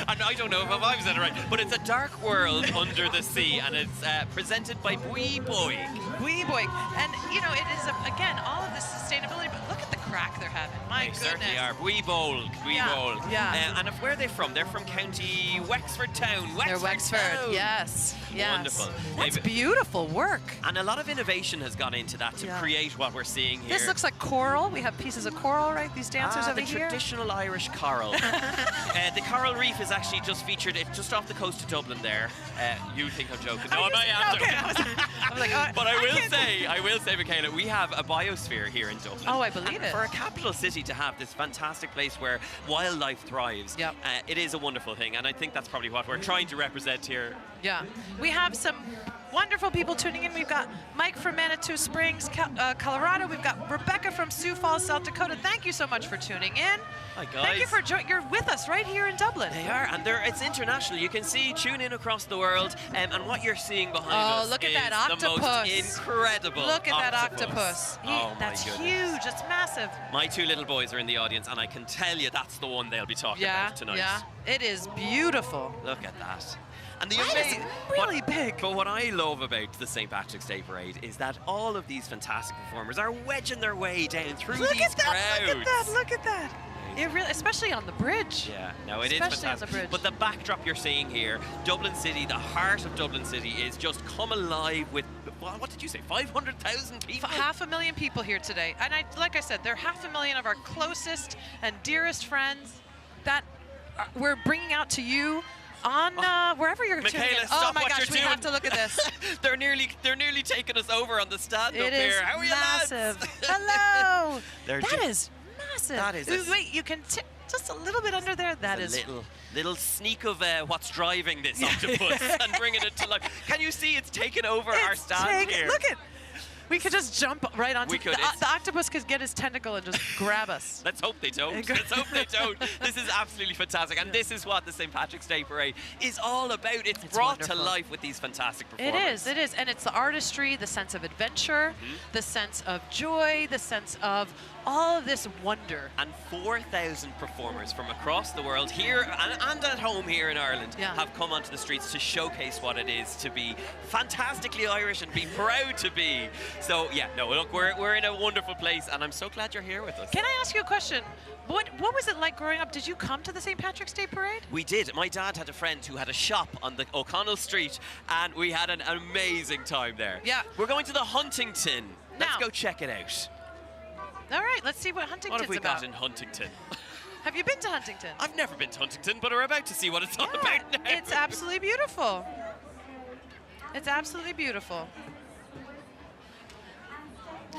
and I don't know if I've said it right, but it's a dark world under the sea, and it's presented by Bwee Boy. Bwee Boy. And, you know, it is, again, all of this sustainability, but look at the crack they're having. My goodness. They certainly are. We bowl. Yeah. And where are they from? They're from County Wexford Town. They're Wexford. Town. Yes. Wonderful. That's beautiful work. And a lot of innovation has gone into that to create what we're seeing here. This looks like coral. We have pieces of coral, right? These dancers over the here. Traditional Irish coral. The coral reef is actually just featured just off the coast of Dublin there. You think I'm joking? No, I'm joking. I was like, but I will say, Mickela, we have a biosphere here in Dublin. Oh, I believe it. For a capital city to have this fantastic place where wildlife thrives, it is a wonderful thing. And I think that's probably what we're trying to represent here. Yeah. We have some wonderful people tuning in. We've got Mike from Manitou Springs, Colorado. We've got Rebecca from Sioux Falls, South Dakota. Thank you so much for tuning in. Hi, guys. Thank you for you're with us right here in Dublin. They are, and it's international. You can tune in across the world, and what you're seeing behind us look at is that octopus. the most incredible Look at that octopus. That's huge. It's massive. My two little boys are in the audience, and I can tell you that's the one they'll be talking about tonight. Yeah, it is beautiful. Look at that. And it's really big. But what I love about the St. Patrick's Day Parade is that all of these fantastic performers are wedging their way down through these crowds. Look at that. It really, especially on the bridge. Yeah, no, it is Especially fantastic. on the bridge. But the backdrop you're seeing here, Dublin City, the heart of Dublin City, is just come alive with, what did you say, 500,000 people? 500,000 people here today. And like I said, they're 500,000 of our closest and dearest friends that we're bringing out to you on wherever you're tuning in. Stop oh my what gosh, you're we doing. have to look at this. they're nearly taking us over on the stand up here. How are you, massive. lads? Hello. That is massive. That is. Wait, you can just a little bit under there. That is little sneak of what's driving this octopus and bringing it to life. Can you see it's taken over our stand here? Look at. We could just jump right onto the octopus could get his tentacle and just grab us. Let's hope they don't. Let's hope they don't. This is absolutely fantastic. And this is what the St. Patrick's Day Parade is all about. It's brought wonderful. to life with these fantastic performers. It is. And it's the artistry, the sense of adventure, the sense of joy, the sense of all of this wonder. And 4,000 performers from across the world here and at home here in Ireland have come onto the streets to showcase what it is to be fantastically Irish and be proud to be. So yeah, no, look, we're in a wonderful place, and I'm so glad you're here with us. Can I ask you a question? What was it like growing up? Did you come to the St. Patrick's Day Parade? We did. My dad had a friend who had a shop on the O'Connell Street, and we had an amazing time there. Yeah. We're going to the Huntington. Let's go check it out. All right, let's see what Huntington's about. What have we got in Huntington? Have you been to Huntington? I've never been to Huntington, but we're about to see what it's all about now. It's absolutely beautiful. It's absolutely beautiful.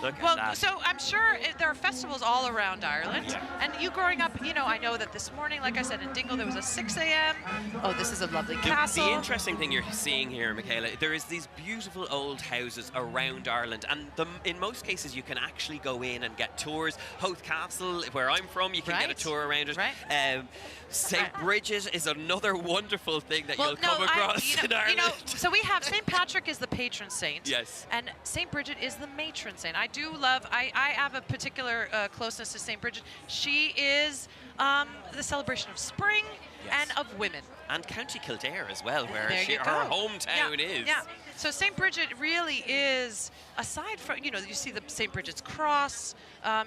Look well, at that. So I'm sure there are festivals all around Ireland. Yeah. And you growing up, I know that this morning, like I said, in Dingle, there was a 6 a.m. Oh, this is a lovely castle. The interesting thing you're seeing here, Mickela, there is these beautiful old houses around Ireland. And in most cases, you can actually go in and get tours. Howth Castle, where I'm from, you can get a tour around it. Right. St. Bridget is another wonderful thing that you'll come across in Ireland. So we have St. Patrick is the patron saint. Yes. And St. Bridget is the matron saint. I have a particular closeness to St. Bridget. She is the celebration of spring and of women. And County Kildare as well, where her hometown is. Yeah. So St. Bridget really is, aside from, you see the St. Bridget's cross,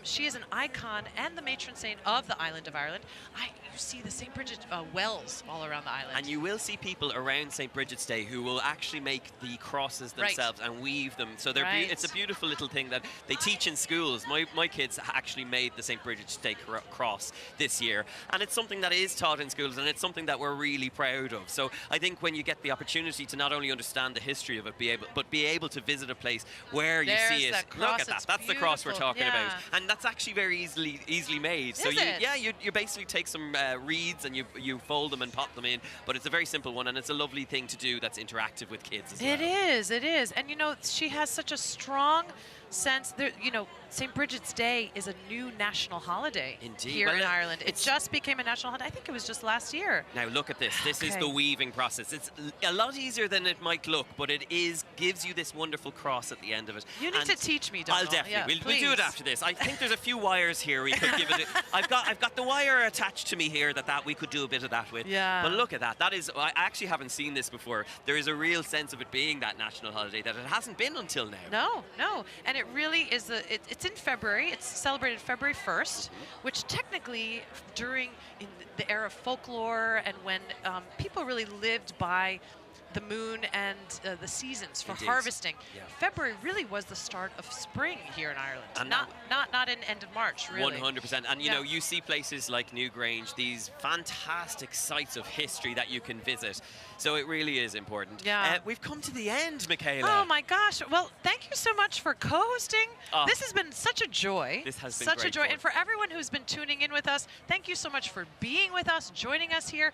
she is an icon and the matron saint of the island of Ireland. You see the St. Bridget wells all around the island. And you will see people around St. Bridget's Day who will actually make the crosses themselves and weave them. So it's a beautiful little thing that they teach in schools. My kids actually made the St. Bridget's Day cross this year. And it's something that is taught in schools, and it's something that we're really proud of. So I think when you get the opportunity to not only understand the history of it, but be able to visit a place where you see it. Look at that. That's the cross we're talking about. And that's actually very easily made. So you basically take some reeds and you fold them and pop them in, but it's a very simple one, and it's a lovely thing to do that's interactive with kids as well. It is. And she has such a strong sense that, St. Bridget's Day is a new national holiday here in Ireland. It just became a national holiday. I think it was just last year. Now look at this. This is the weaving process. It's a lot easier than it might look, but it gives you this wonderful cross at the end of it. You need to teach me, Donal. I'll definitely. We'll do it after this. I think there's a few wires here we could give it. I've got the wire attached to me here that we could do a bit of that with. Yeah. But look at that. That is, I actually haven't seen this before. There is a real sense of it being that national holiday that it hasn't been until now. No. And And it really is, it's in February. It's celebrated February 1st, which technically in the era of folklore and when people really lived by the moon and the seasons for harvesting. Yeah. February really was the start of spring here in Ireland, and not in end of March, really. 100%. And you know, you see places like Newgrange, these fantastic sites of history that you can visit. So it really is important. Yeah. We've come to the end, Mickela. Oh my gosh! Well, thank you so much for co-hosting. This has been such a joy. This has been such great a joy, fun. and for everyone who's been tuning in with us, thank you so much for being with us, joining us here.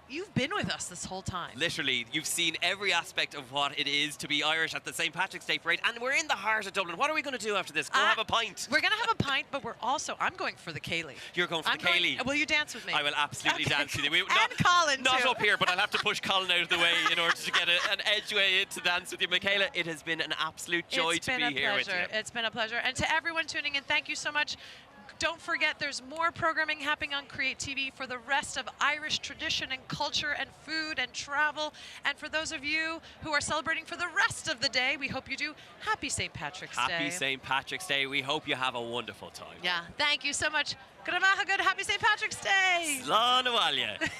You've been with us this whole time. Literally, you've seen every aspect of what it is to be Irish at the St. Patrick's Day Parade, and we're in the heart of Dublin. What are we going to do after this? Go have a pint. We're going to have a pint, but I'm going for the Cayley. You're going for the Cayley. Will you dance with me? I will absolutely dance with you. And Colin, Not too. up here, but I'll have to push Colin out of the way in order to get an edgeway in to dance with you. Mickela, it has been an absolute joy to be here with you. It's been a pleasure. And to everyone tuning in, thank you so much. Don't forget, there's more programming happening on Create TV for the rest of Irish tradition and culture and food and travel. And for those of you who are celebrating for the rest of the day, we hope you do. Happy St. Patrick's Day. Happy St. Patrick's Day. We hope you have a wonderful time. Yeah, thank you so much. Good Happy St. Patrick's Day. Slán a bhaile.